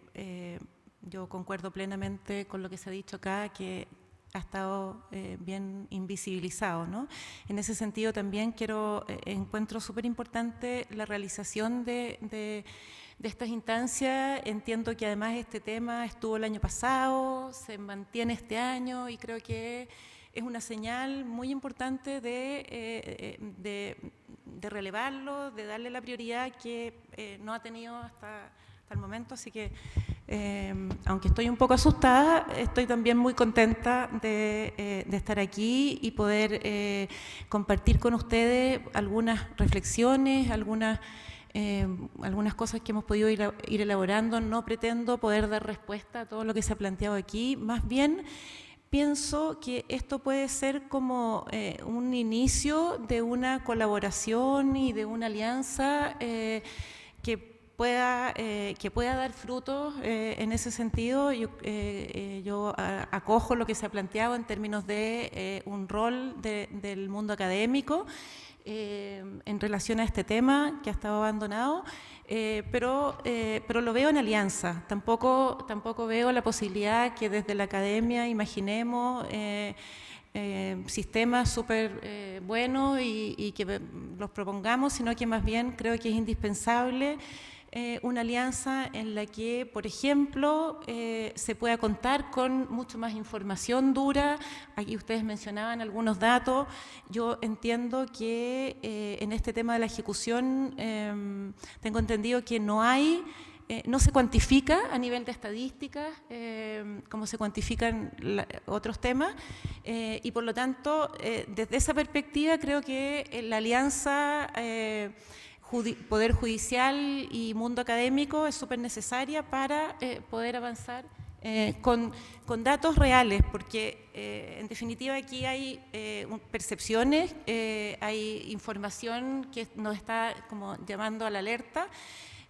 E: yo concuerdo plenamente con lo que se ha dicho acá, que ha estado bien invisibilizado, ¿no? En ese sentido también encuentro súper importante la realización de estas instancias. Entiendo que además este tema estuvo el año pasado, se mantiene este año y creo que es una señal muy importante de relevarlo, de darle la prioridad que no ha tenido hasta el momento. Así que, aunque estoy un poco asustada, estoy también muy contenta de estar aquí y poder compartir con ustedes algunas reflexiones, algunas cosas que hemos podido ir elaborando. No pretendo poder dar respuesta a todo lo que se ha planteado aquí, más bien pienso que esto puede ser como un inicio de una colaboración y de una alianza que pueda dar frutos en ese sentido. Yo acojo lo que se ha planteado en términos de un rol del mundo académico en relación a este tema que ha estado abandonado, pero lo veo en alianza. Tampoco veo la posibilidad que desde la academia imaginemos sistemas súper buenos y que los propongamos, sino que más bien creo que es indispensable una alianza en la que, por ejemplo, se pueda contar con mucho más información dura. Aquí ustedes mencionaban algunos datos. Yo entiendo que en este tema de la ejecución tengo entendido que no se cuantifica a nivel de estadísticas como se cuantifican otros temas, y por lo tanto, desde esa perspectiva creo que la alianza Poder Judicial y mundo académico es súper necesaria para poder avanzar con datos reales, porque en definitiva aquí hay percepciones, hay información que nos está como llamando a la alerta,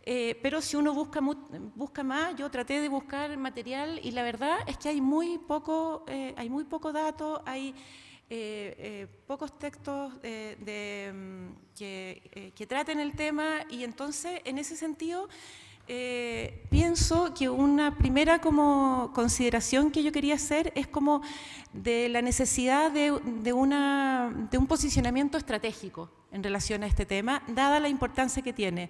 E: pero si uno busca más, yo traté de buscar material y la verdad es que hay muy poco dato, hay pocos textos que traten el tema, y entonces en ese sentido pienso que una primera como consideración que yo quería hacer es como de la necesidad de un posicionamiento estratégico en relación a este tema, dada la importancia que tiene.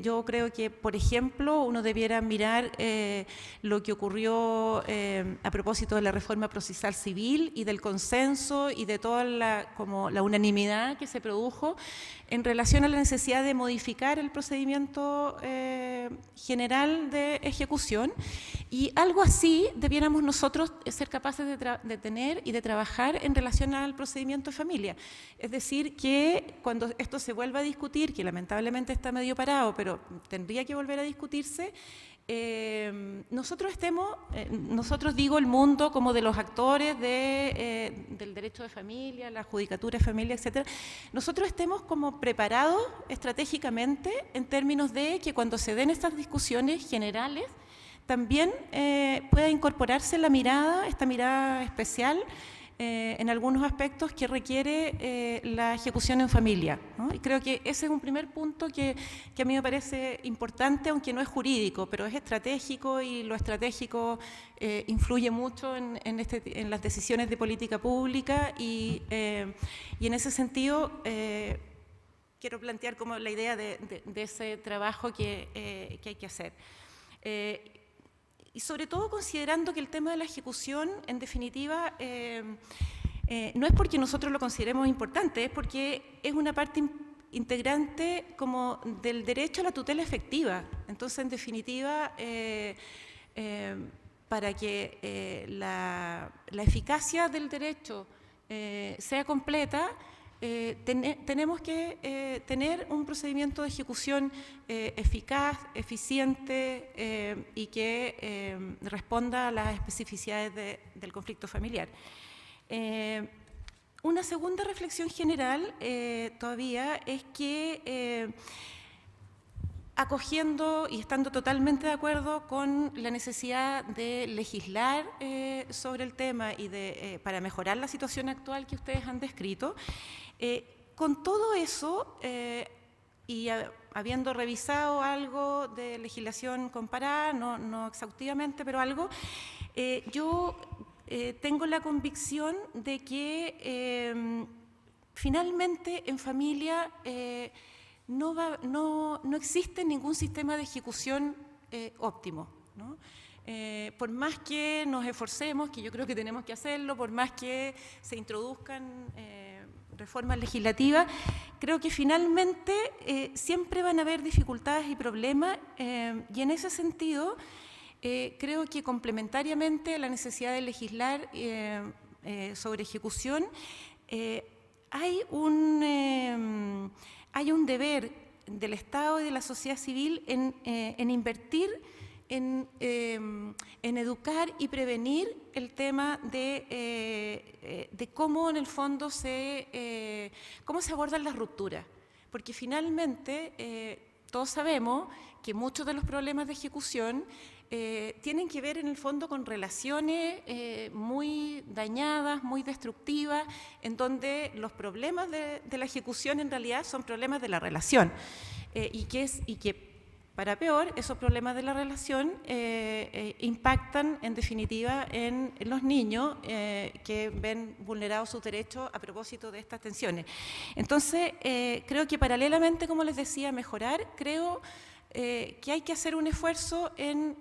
E: Yo creo que, por ejemplo, uno debiera mirar lo que ocurrió a propósito de la reforma procesal civil y del consenso y de toda la unanimidad que se produjo en relación a la necesidad de modificar el procedimiento general de ejecución, y algo así debiéramos nosotros ser capaces de tener y de trabajar en relación al procedimiento de familia. Es decir, que cuando esto se vuelva a discutir, que lamentablemente está medio parado, pero tendría que volver a discutirse, nosotros digo el mundo como de los actores del derecho de familia, la judicatura de familia, etcétera, nosotros estemos como preparados estratégicamente en términos de que cuando se den estas discusiones generales también pueda incorporarse esta mirada especial en algunos aspectos que requiere la ejecución en familia, ¿no? Y creo que ese es un primer punto que a mí me parece importante, aunque no es jurídico, pero es estratégico, y lo estratégico influye mucho en las decisiones de política pública, y en ese sentido quiero plantear como la idea de ese trabajo que hay que hacer. Y sobre todo considerando que el tema de la ejecución, en definitiva, no es porque nosotros lo consideremos importante, es porque es una parte integrante como del derecho a la tutela efectiva. Entonces, en definitiva, para que la eficacia del derecho sea completa, tenemos que tener un procedimiento de ejecución eficaz, eficiente y que responda a las especificidades del conflicto familiar. Una segunda reflexión general todavía es que acogiendo y estando totalmente de acuerdo con la necesidad de legislar sobre el tema y para mejorar la situación actual que ustedes han descrito, con todo eso y habiendo revisado algo de legislación comparada, no exhaustivamente, pero algo, yo tengo la convicción de que finalmente en familia no existe ningún sistema de ejecución óptimo, ¿no? Por más que nos esforcemos, que yo creo que tenemos que hacerlo, por más que se introduzcan reformas legislativas, creo que finalmente siempre van a haber dificultades y problemas y en ese sentido creo que complementariamente a la necesidad de legislar sobre ejecución hay un deber del Estado y de la sociedad civil en invertir en educar y prevenir el tema de cómo en el fondo cómo se abordan las rupturas. Porque finalmente todos sabemos que muchos de los problemas de ejecución tienen que ver en el fondo con relaciones muy dañadas, muy destructivas, en donde los problemas de la ejecución en realidad son problemas de la relación y que para peor, esos problemas de la relación impactan en definitiva en los niños que ven vulnerados sus derechos a propósito de estas tensiones. Entonces, creo que paralelamente, como les decía, mejorar, creo que hay que hacer un esfuerzo en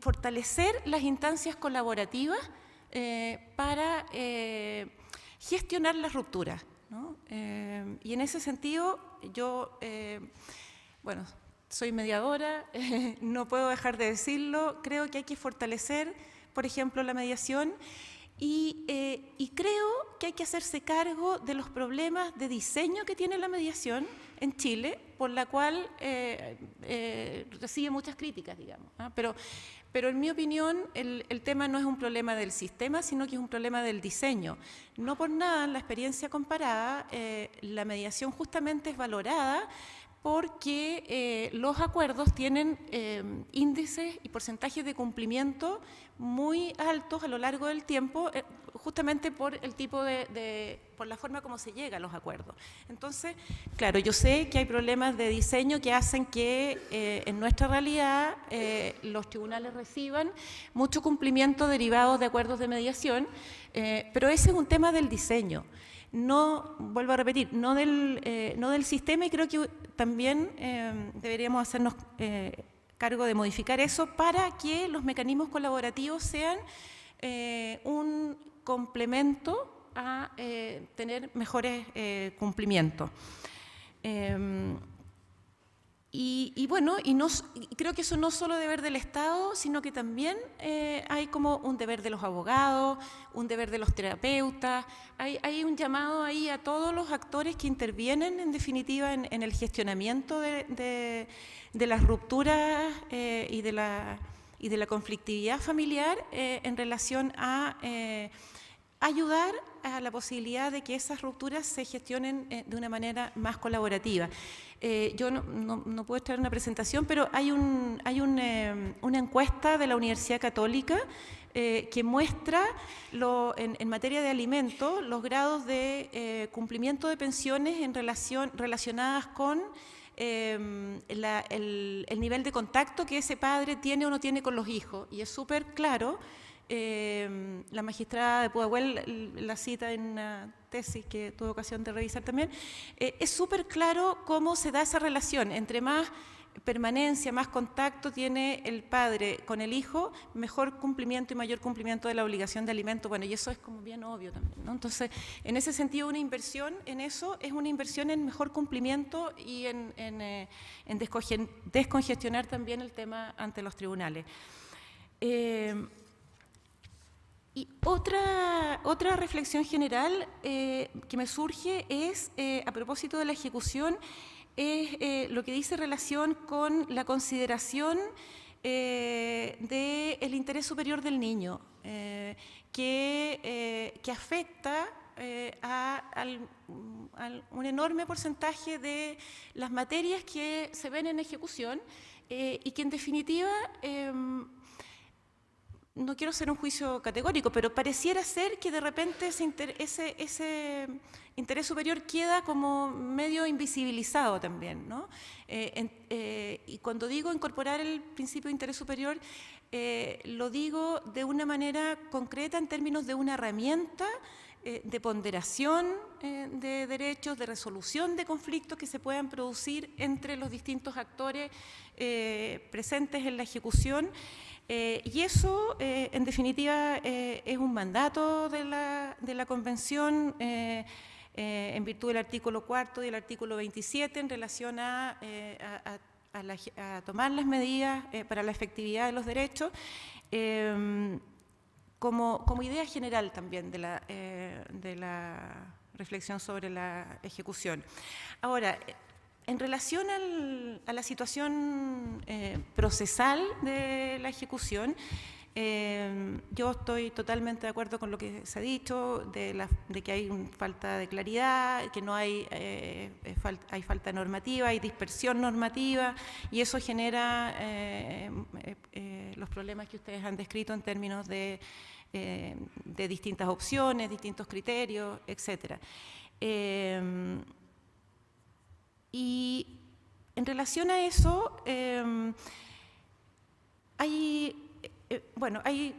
E: fortalecer las instancias colaborativas para gestionar las rupturas, ¿no? Y en ese sentido, yo, bueno, soy mediadora, no puedo dejar de decirlo, creo que hay que fortalecer, por ejemplo, la mediación y creo que hay que hacerse cargo de los problemas de diseño que tiene la mediación en Chile, por la cual recibe muchas críticas, digamos, ¿eh? Pero en mi opinión el tema no es un problema del sistema, sino que es un problema del diseño. No por nada en la experiencia comparada la mediación justamente es valorada porque los acuerdos tienen índices y porcentajes de cumplimiento muy altos a lo largo del tiempo, justamente por el tipo por la forma como se llega a los acuerdos. Entonces, claro, yo sé que hay problemas de diseño que hacen que en nuestra realidad los tribunales reciban mucho cumplimiento derivado de acuerdos de mediación, pero ese es un tema del diseño. No, vuelvo a repetir, no del sistema, y creo que también deberíamos hacernos cargo de modificar eso para que los mecanismos colaborativos sean un complemento a tener mejores cumplimientos. Y bueno, creo que eso no es solo deber del Estado, sino que también hay como un deber de los abogados, un deber de los terapeutas, hay un llamado ahí a todos los actores que intervienen en definitiva en el gestionamiento de las rupturas y de la conflictividad familiar en relación a ayudar a la posibilidad de que esas rupturas se gestionen de una manera más colaborativa. Yo no puedo traer una presentación, pero hay una encuesta de la Universidad Católica que muestra en materia de alimentos los grados de cumplimiento de pensiones relacionadas con el nivel de contacto que ese padre tiene o no tiene con los hijos. Y es súper claro. La magistrada de Pudahuel la cita en una tesis que tuve ocasión de revisar también, es súper claro cómo se da esa relación. Entre más permanencia, más contacto tiene el padre con el hijo, mejor cumplimiento y mayor cumplimiento de la obligación de alimento. Bueno, y eso es como bien obvio también, ¿no? Entonces, en ese sentido, una inversión en eso es una inversión en mejor cumplimiento y en descongestionar también el tema ante los tribunales. Y otra reflexión general que me surge es, a propósito de la ejecución, es lo que dice relación con la consideración del interés superior del niño, que afecta a un enorme porcentaje de las materias que se ven en ejecución y que en definitiva, no quiero hacer un juicio categórico, pero pareciera ser que de repente ese interés superior queda como medio invisibilizado también, ¿no? Y cuando digo incorporar el principio de interés superior, lo digo de una manera concreta en términos de una herramienta de ponderación de derechos, de resolución de conflictos que se puedan producir entre los distintos actores presentes en la ejecución. Y eso, en definitiva, es un mandato de la Convención en virtud del artículo 4 y el artículo 27 en relación a tomar las medidas para la efectividad de los derechos, como idea general también de la reflexión sobre la ejecución. Ahora, en relación a la situación procesal de la ejecución, yo estoy totalmente de acuerdo con lo que se ha dicho, de que hay falta de claridad, que no hay falta de normativa, hay dispersión normativa, y eso genera los problemas que ustedes han descrito en términos de distintas opciones, distintos criterios, etcétera. Y en relación a eso,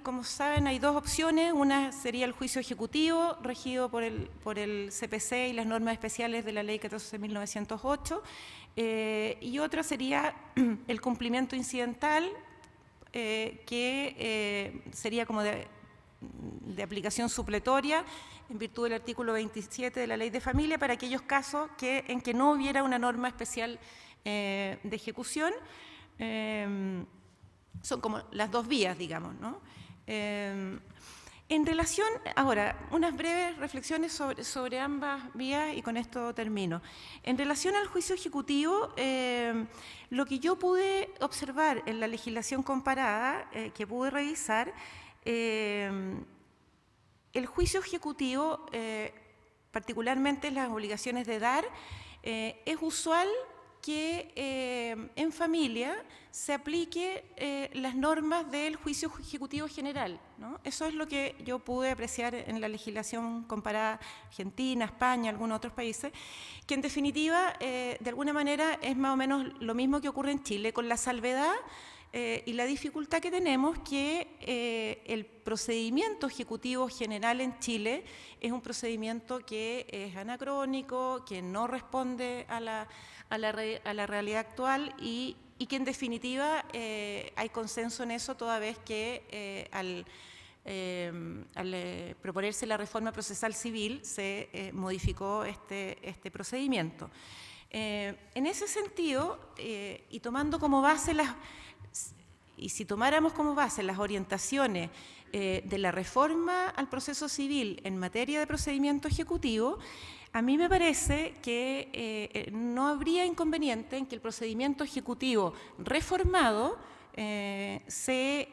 E: como saben, hay dos opciones. Una sería el juicio ejecutivo, regido por el CPC y las normas especiales de la Ley 14.908, y otra sería el cumplimiento incidental, que sería como de aplicación supletoria en virtud del artículo 27 de la Ley de Familia para aquellos casos en que no hubiera una norma especial de ejecución. Son como las dos vías, digamos, ¿no? En relación, ahora, unas breves reflexiones sobre ambas vías y con esto termino. En relación al juicio ejecutivo, lo que yo pude observar en la legislación comparada, que pude revisar, el juicio ejecutivo, particularmente las obligaciones de dar, es usual que en familia se aplique las normas del juicio ejecutivo general, ¿no? Eso es lo que yo pude apreciar en la legislación comparada Argentina, España, algunos otros países, que en definitiva, de alguna manera, es más o menos lo mismo que ocurre en Chile, con la salvedad y la dificultad que tenemos que el procedimiento ejecutivo general en Chile es un procedimiento que es anacrónico, que no responde a la realidad actual y que en definitiva hay consenso en eso toda vez que al proponerse la reforma procesal civil se modificó este procedimiento. En ese sentido, y tomando como base si tomáramos como base las orientaciones de la reforma al proceso civil en materia de procedimiento ejecutivo, a mí me parece que no habría inconveniente en que el procedimiento ejecutivo reformado se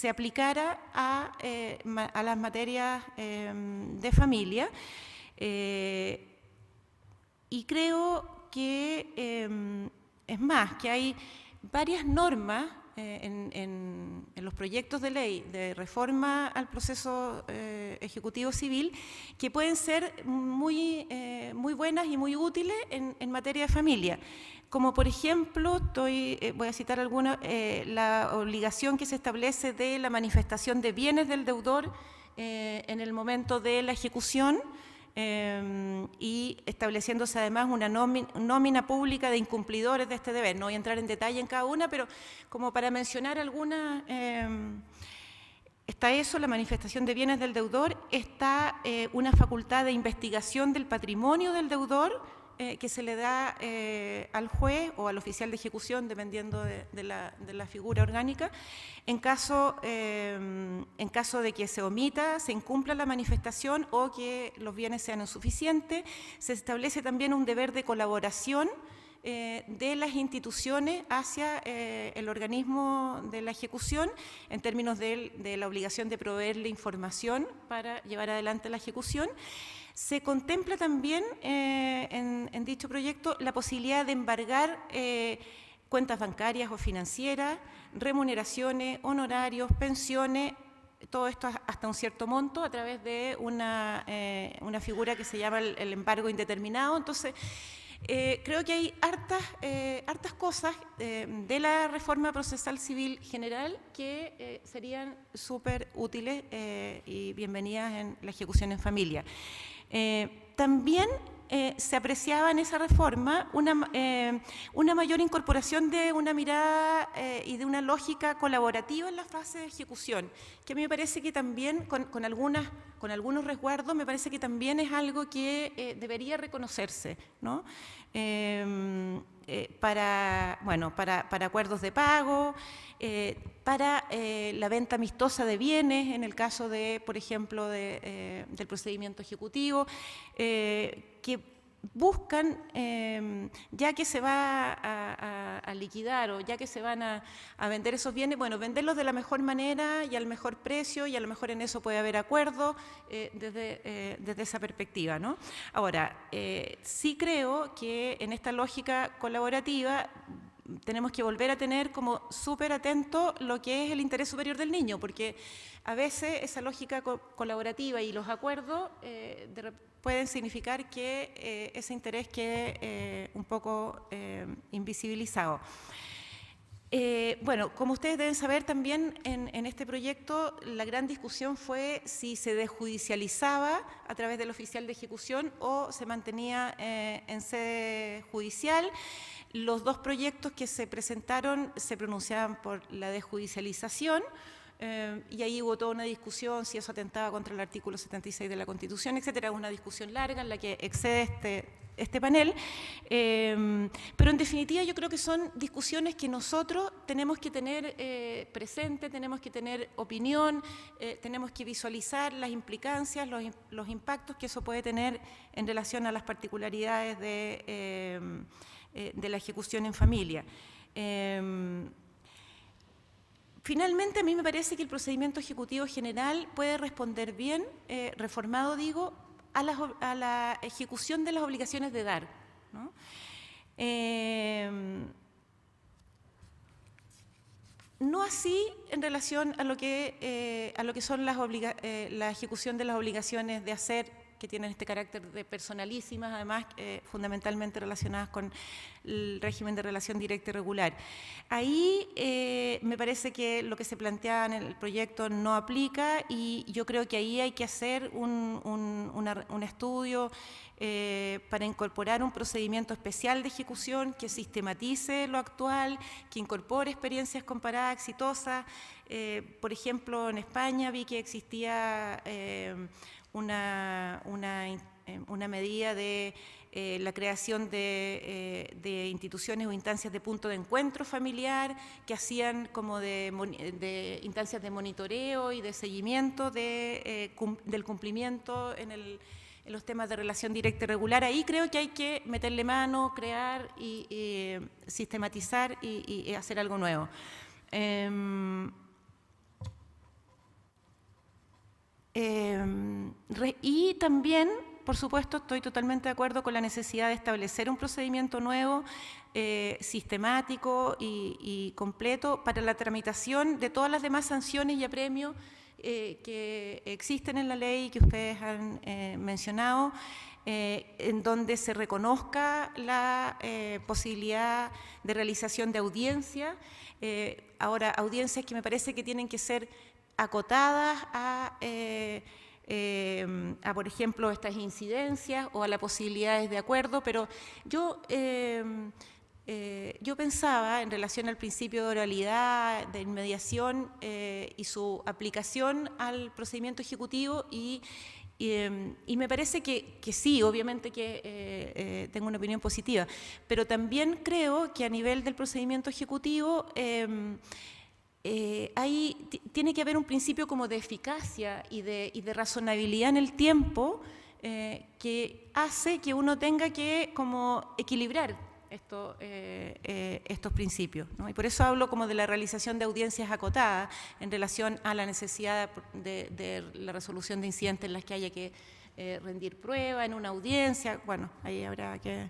E: aplicara a las materias de familia, y creo que, es más, que hay varias normas en los proyectos de ley de reforma al proceso ejecutivo civil que pueden ser muy buenas y muy útiles en materia de familia. Como por ejemplo, voy a citar alguna, la obligación que se establece de la manifestación de bienes del deudor en el momento de la ejecución, y estableciéndose además una nómina pública de incumplidores de este deber. No voy a entrar en detalle en cada una, pero como para mencionar algunas, está eso, la manifestación de bienes del deudor, está una facultad de investigación del patrimonio del deudor, que se le da al juez o al oficial de ejecución, dependiendo de la figura orgánica, en caso de que se omita, se incumpla la manifestación o que los bienes sean insuficientes. Se establece también un deber de colaboración de las instituciones hacia el organismo de la ejecución, en términos de la obligación de proveerle información para llevar adelante la ejecución. Se contempla también en dicho proyecto la posibilidad de embargar cuentas bancarias o financieras, remuneraciones, honorarios, pensiones, todo esto hasta un cierto monto a través de una figura que se llama el embargo indeterminado. Entonces, creo que hay hartas cosas de la reforma procesal civil general que serían súper útiles y bienvenidas en la ejecución en familia. También se apreciaba en esa reforma una mayor incorporación de una mirada y de una lógica colaborativa en la fase de ejecución, que a mí me parece que también, con algunos resguardos, me parece que también es algo que debería reconocerse, ¿no? Para acuerdos de pago, para la venta amistosa de bienes, en el caso de, por ejemplo, del procedimiento ejecutivo, que buscan, ya que se va a liquidar o ya que se van a vender esos bienes, bueno, venderlos de la mejor manera y al mejor precio, y a lo mejor en eso puede haber acuerdo desde esa perspectiva, ¿no? Ahora, sí creo que en esta lógica colaborativa tenemos que volver a tener como súper atento lo que es el interés superior del niño, porque a veces esa lógica colaborativa y los acuerdos pueden significar que ese interés quede un poco invisibilizado. Bueno, como ustedes deben saber también, en este proyecto la gran discusión fue si se desjudicializaba a través del oficial de ejecución o se mantenía en sede judicial. Los dos proyectos que se presentaron se pronunciaban por la desjudicialización, y ahí hubo toda una discusión si eso atentaba contra el artículo 76 de la Constitución, etcétera. Una discusión larga en la que excede este panel, pero en definitiva yo creo que son discusiones que nosotros tenemos que tener presente, tenemos que tener opinión, tenemos que visualizar las implicancias, los impactos que eso puede tener en relación a las particularidades de la ejecución en familia. Finalmente, a mí me parece que el procedimiento ejecutivo general puede responder bien, reformado digo, a la ejecución de las obligaciones de dar, ¿no? No así en relación a lo que son la ejecución de las obligaciones de hacer, que tienen este carácter de personalísimas, además fundamentalmente relacionadas con el régimen de relación directa y regular. Ahí me parece que lo que se plantea en el proyecto no aplica, y yo creo que ahí hay que hacer un estudio para incorporar un procedimiento especial de ejecución que sistematice lo actual, que incorpore experiencias comparadas exitosas. Por ejemplo, en España vi que existía una medida de la creación de instituciones o instancias de punto de encuentro familiar que hacían como de instancias de monitoreo y de seguimiento del cumplimiento en los temas de relación directa y regular. Ahí creo que hay que meterle mano, crear y sistematizar y hacer algo nuevo. Y también, por supuesto, estoy totalmente de acuerdo con la necesidad de establecer un procedimiento nuevo, sistemático y completo para la tramitación de todas las demás sanciones y apremios que existen en la ley y que ustedes han mencionado, en donde se reconozca la posibilidad de realización de audiencias. Ahora, audiencias que me parece que tienen que ser acotadas a por ejemplo, estas incidencias o a las posibilidades de acuerdo, pero yo pensaba en relación al principio de oralidad, de inmediación y su aplicación al procedimiento ejecutivo y me parece que sí, obviamente que tengo una opinión positiva, pero también creo que a nivel del procedimiento ejecutivo tiene que haber un principio como de eficacia y de razonabilidad en el tiempo que hace que uno tenga que como equilibrar estos principios, ¿no? Y por eso hablo como de la realización de audiencias acotadas en relación a la necesidad de la resolución de incidentes en las que haya que rendir prueba en una audiencia. Bueno, ahí habrá que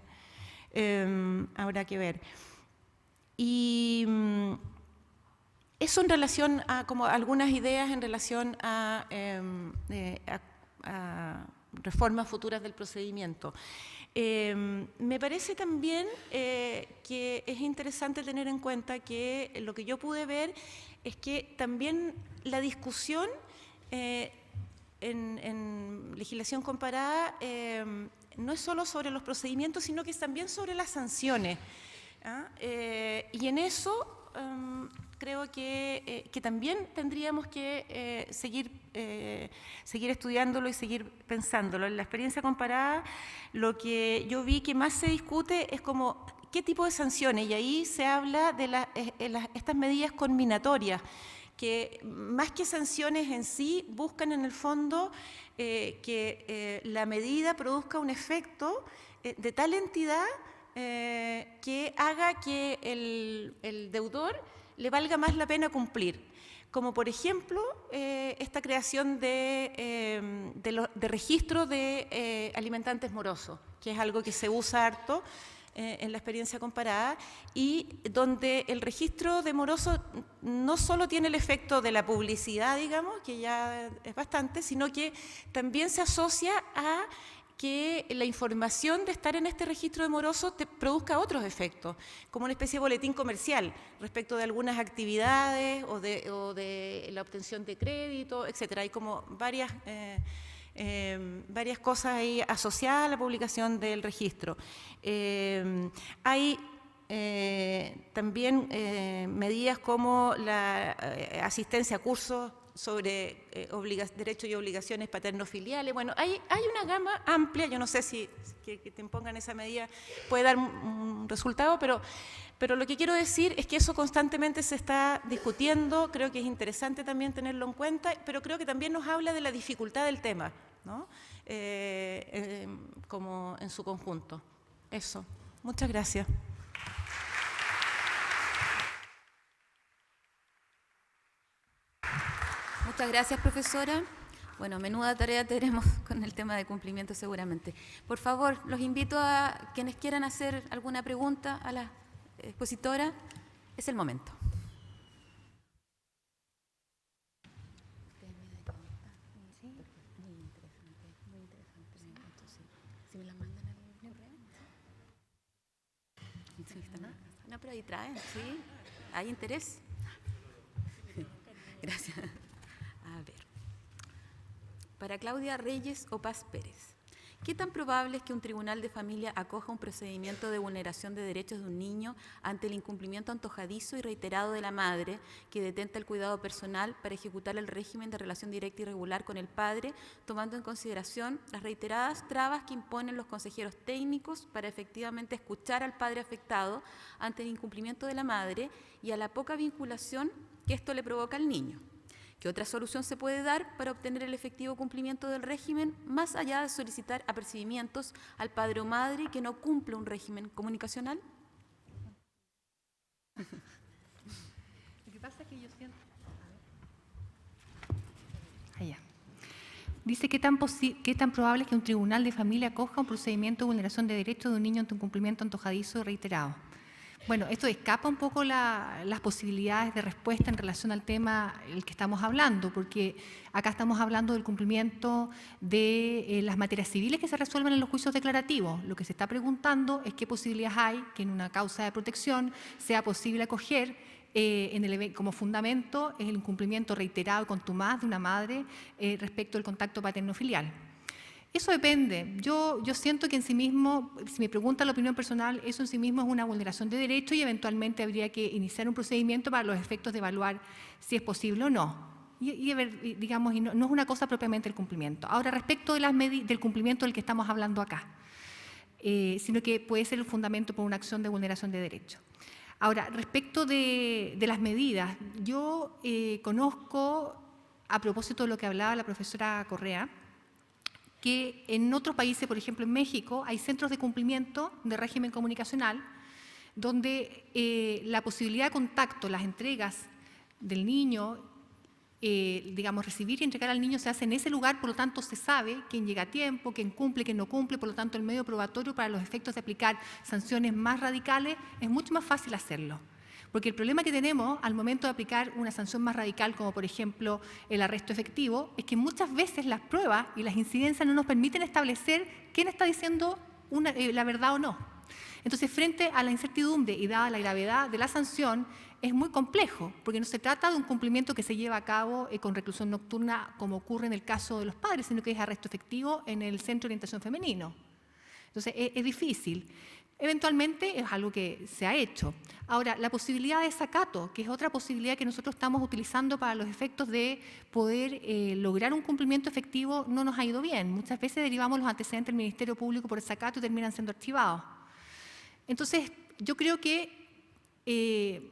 E: ver. Y eso en relación a como algunas ideas en relación a reformas futuras del procedimiento. Me parece también que es interesante tener en cuenta que lo que yo pude ver es que también la discusión en legislación comparada no es solo sobre los procedimientos, sino que es también sobre las sanciones. Y en eso creo que también tendríamos que seguir estudiándolo y seguir pensándolo. En la experiencia comparada, lo que yo vi que más se discute es como qué tipo de sanciones, y ahí se habla de estas medidas combinatorias, que más que sanciones en sí, buscan en el fondo que la medida produzca un efecto de tal entidad que haga que el deudor le valga más la pena cumplir. Como por ejemplo, esta creación de registro de alimentantes morosos, que es algo que se usa harto en la experiencia comparada, y donde el registro de morosos no solo tiene el efecto de la publicidad, digamos, que ya es bastante, sino que también se asocia a que la información de estar en este registro de morosos te produzca otros efectos, como una especie de boletín comercial respecto de algunas actividades o de la obtención de crédito, etcétera. Hay como varias cosas ahí asociadas a la publicación del registro. Hay también medidas como la asistencia a cursos sobre derechos y obligaciones paterno-filiales. Bueno, hay una gama amplia, yo no sé si que te impongan esa medida puede dar un resultado, pero lo que quiero decir es que eso constantemente se está discutiendo, creo que es interesante también tenerlo en cuenta, pero creo que también nos habla de la dificultad del tema, ¿no? Como en su conjunto. Eso. Muchas gracias.
B: Muchas gracias, profesora. Bueno, menuda tarea tenemos con el tema de cumplimiento seguramente. Por favor, los invito a quienes quieran hacer alguna pregunta a la expositora. Es el momento. No, pero ahí traen, ¿sí? ¿Hay interés? Gracias. A ver. Para Claudia Reyes o Paz Pérez, ¿qué tan probable es que un tribunal de familia acoja un procedimiento de vulneración de derechos de un niño ante el incumplimiento antojadizo y reiterado de la madre que detenta el cuidado personal para ejecutar el régimen de relación directa y regular con el padre, tomando en consideración las reiteradas trabas que imponen los consejeros técnicos para efectivamente escuchar al padre afectado ante el incumplimiento de la madre y a la poca vinculación que esto le provoca al niño? ¿Qué otra solución se puede dar para obtener el efectivo cumplimiento del régimen, más allá de solicitar apercibimientos al padre o madre que no cumple un régimen comunicacional?
C: Lo que pasa es que yo siento... Allá. Dice qué tan probable es que un tribunal de familia acoja un procedimiento de vulneración de derechos de un niño ante un cumplimiento antojadizo y reiterado. Bueno, esto escapa un poco las posibilidades de respuesta en relación al tema del que estamos hablando, porque acá estamos hablando del cumplimiento de las materias civiles que se resuelven en los juicios declarativos. Lo que se está preguntando es qué posibilidades hay que en una causa de protección sea posible acoger como fundamento el incumplimiento reiterado y contumaz de una madre respecto al contacto paterno-filial. Eso depende. Yo siento que en sí mismo, si me preguntan la opinión personal, eso en sí mismo es una vulneración de derecho y eventualmente habría que iniciar un procedimiento para los efectos de evaluar si es posible o no. Digamos, y no es una cosa propiamente el cumplimiento. Ahora, respecto de del cumplimiento del que estamos hablando acá, sino que puede ser el fundamento por una acción de vulneración de derecho. Ahora, respecto de las medidas, yo conozco, a propósito de lo que hablaba la profesora Correa, que en otros países, por ejemplo en México, hay centros de cumplimiento de régimen comunicacional donde la posibilidad de contacto, las entregas del niño, digamos, recibir y entregar al niño se hace en ese lugar, por lo tanto se sabe quién llega a tiempo, quién cumple, quién no cumple, por lo tanto el medio probatorio para los efectos de aplicar sanciones más radicales es mucho más fácil hacerlo. Porque el problema que tenemos al momento de aplicar una sanción más radical, como por ejemplo el arresto efectivo, es que muchas veces las pruebas y las incidencias no nos permiten establecer quién está diciendo la verdad o no. Entonces, frente a la incertidumbre y dada la gravedad de la sanción, es muy complejo, porque no se trata de un cumplimiento que se lleva a cabo con reclusión nocturna, como ocurre en el caso de los padres, sino que es arresto efectivo en el Centro de Orientación Femenino. Entonces, es difícil. Eventualmente es algo que se ha hecho. Ahora, la posibilidad de desacato, que es otra posibilidad que nosotros estamos utilizando para los efectos de poder lograr un cumplimiento efectivo, no nos ha ido bien. Muchas veces derivamos los antecedentes del Ministerio Público por desacato y terminan siendo archivados. Entonces, yo creo que,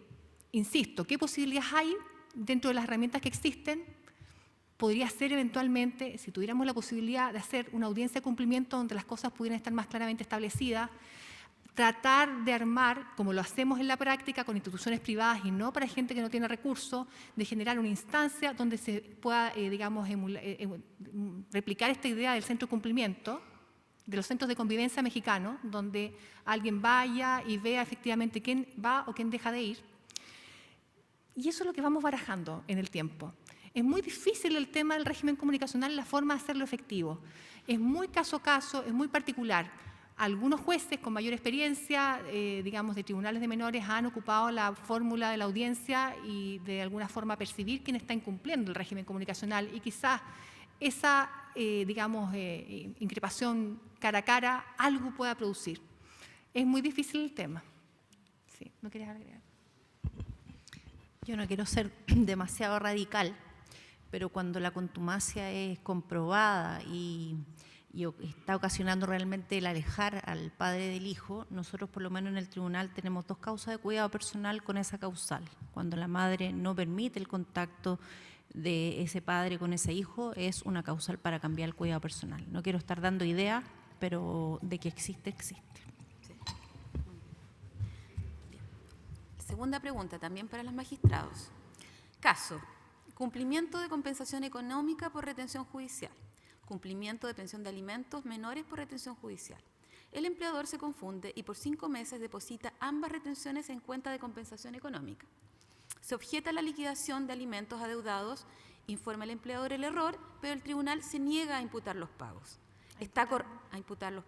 C: insisto, ¿qué posibilidades hay dentro de las herramientas que existen? Podría ser eventualmente, si tuviéramos la posibilidad de hacer una audiencia de cumplimiento donde las cosas pudieran estar más claramente establecidas, tratar de armar, como lo hacemos en la práctica, con instituciones privadas y no para gente que no tiene recursos, de generar una instancia donde se pueda, digamos, replicar esta idea del centro de cumplimiento, de los centros de convivencia mexicanos, donde alguien vaya y vea efectivamente quién va o quién deja de ir. Y eso es lo que vamos barajando en el tiempo. Es muy difícil el tema del régimen comunicacional, la forma de hacerlo efectivo. Es muy caso a caso, es muy particular. Algunos jueces con mayor experiencia, digamos, de tribunales de menores han ocupado la fórmula de la audiencia y de alguna forma percibir quién está incumpliendo el régimen comunicacional y quizás esa, digamos, increpación cara a cara algo pueda producir. Es muy difícil el tema. Sí, ¿no querías agregar?
D: Yo no quiero ser demasiado radical, pero cuando la contumacia es comprobada y está ocasionando realmente el alejar al padre del hijo, nosotros por lo menos en el tribunal tenemos 2 causas de cuidado personal con esa causal. Cuando la madre no permite el contacto de ese padre con ese hijo, es una causal para cambiar el cuidado personal. No quiero estar dando idea, pero de que existe, existe.
B: Sí. Segunda pregunta, también para los magistrados. Caso: cumplimiento de compensación económica por retención judicial. Cumplimiento de pensión de alimentos menores por retención judicial. El empleador se confunde y por 5 meses deposita ambas retenciones en cuenta de compensación económica. Se objeta la liquidación de alimentos adeudados, informa el empleador el error, pero el tribunal se niega a imputar los pagos. A imputarlos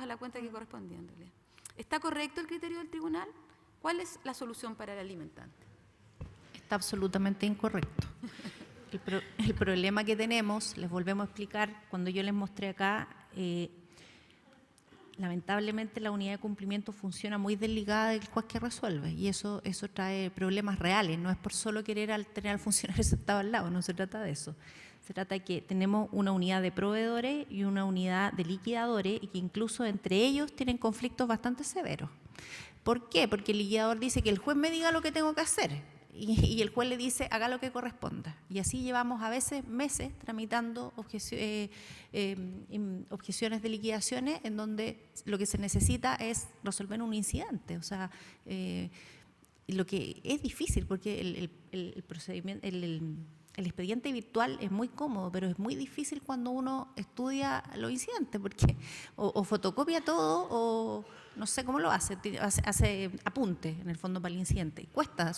B: a la cuenta que correspondía en realidad. ¿Está correcto el criterio del tribunal? ¿Cuál es la solución para el alimentante?
D: Está absolutamente incorrecto. El problema que tenemos, les volvemos a explicar, cuando yo les mostré acá, lamentablemente la unidad de cumplimiento funciona muy desligada del juez que resuelve y eso trae problemas reales, no es por solo querer tener al funcionario sentado al lado, no se trata de eso. Se trata de que tenemos una unidad de proveedores y una unidad de liquidadores y que incluso entre ellos tienen conflictos bastante severos. ¿Por qué? Porque el liquidador dice que el juez me diga lo que tengo que hacer. Y el juez le dice, haga lo que corresponda. Y así llevamos a veces meses tramitando objeciones de liquidaciones en donde lo que se necesita es resolver un incidente. O sea, lo que es difícil porque el procedimiento, el expediente virtual es muy cómodo, pero es muy difícil cuando uno estudia los incidentes porque o fotocopia todo o no sé cómo lo hace apunte en el fondo para el incidente. Cuesta,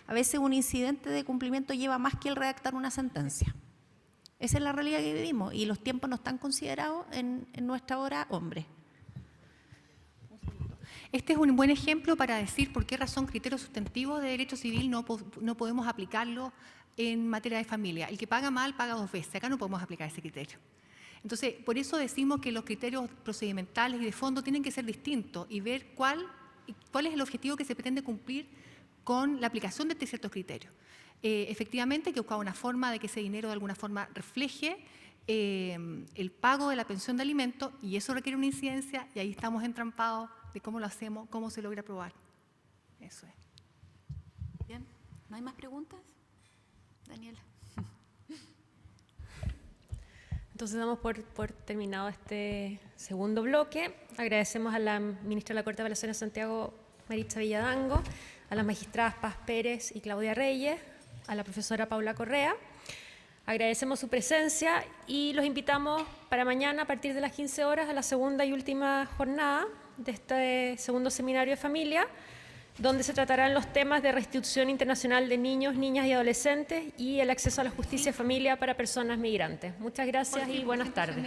D: a veces un incidente de cumplimiento lleva más que el redactar una sentencia. Esa es la realidad que vivimos y los tiempos no están considerados en nuestra hora hombre.
C: Este es un buen ejemplo para decir por qué razón criterios sustantivos de derecho civil no podemos aplicarlo en materia de familia. El que paga mal paga 2 veces. Acá no podemos aplicar ese criterio. Entonces, por eso decimos que los criterios procedimentales y de fondo tienen que ser distintos y ver cuál es el objetivo que se pretende cumplir con la aplicación de estos ciertos criterios. Efectivamente, hay que buscar una forma de que ese dinero de alguna forma refleje el pago de la pensión de alimentos, y eso requiere una incidencia, y ahí estamos entrampados de cómo lo hacemos, cómo se logra aprobar. Eso es.
B: Bien, ¿no hay más preguntas? Daniela.
A: Entonces damos por terminado este segundo bloque. Agradecemos a la ministra de la Corte de Apelaciones Santiago, Maritza Villadango, a las magistradas Paz Pérez y Claudia Reyes, a la profesora Paula Correa. Agradecemos su presencia y los invitamos para mañana a partir de las 15 horas a la segunda y última jornada de este segundo seminario de familia, donde se tratarán los temas de restitución internacional de niños, niñas y adolescentes y el acceso a la justicia de familia para personas migrantes. Muchas gracias y buenas tardes.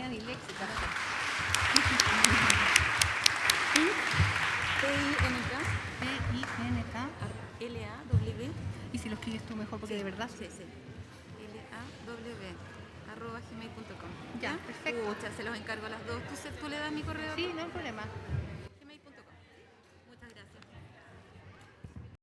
B: L-A-W.
C: Y si lo escribes tú mejor, porque de verdad...
B: Sí, sí. L-A-W@gmail.com.
C: Ya, perfecto.
B: Pucha, se los encargo a las dos. ¿Tú le das mi correo?
C: Sí, no hay problema.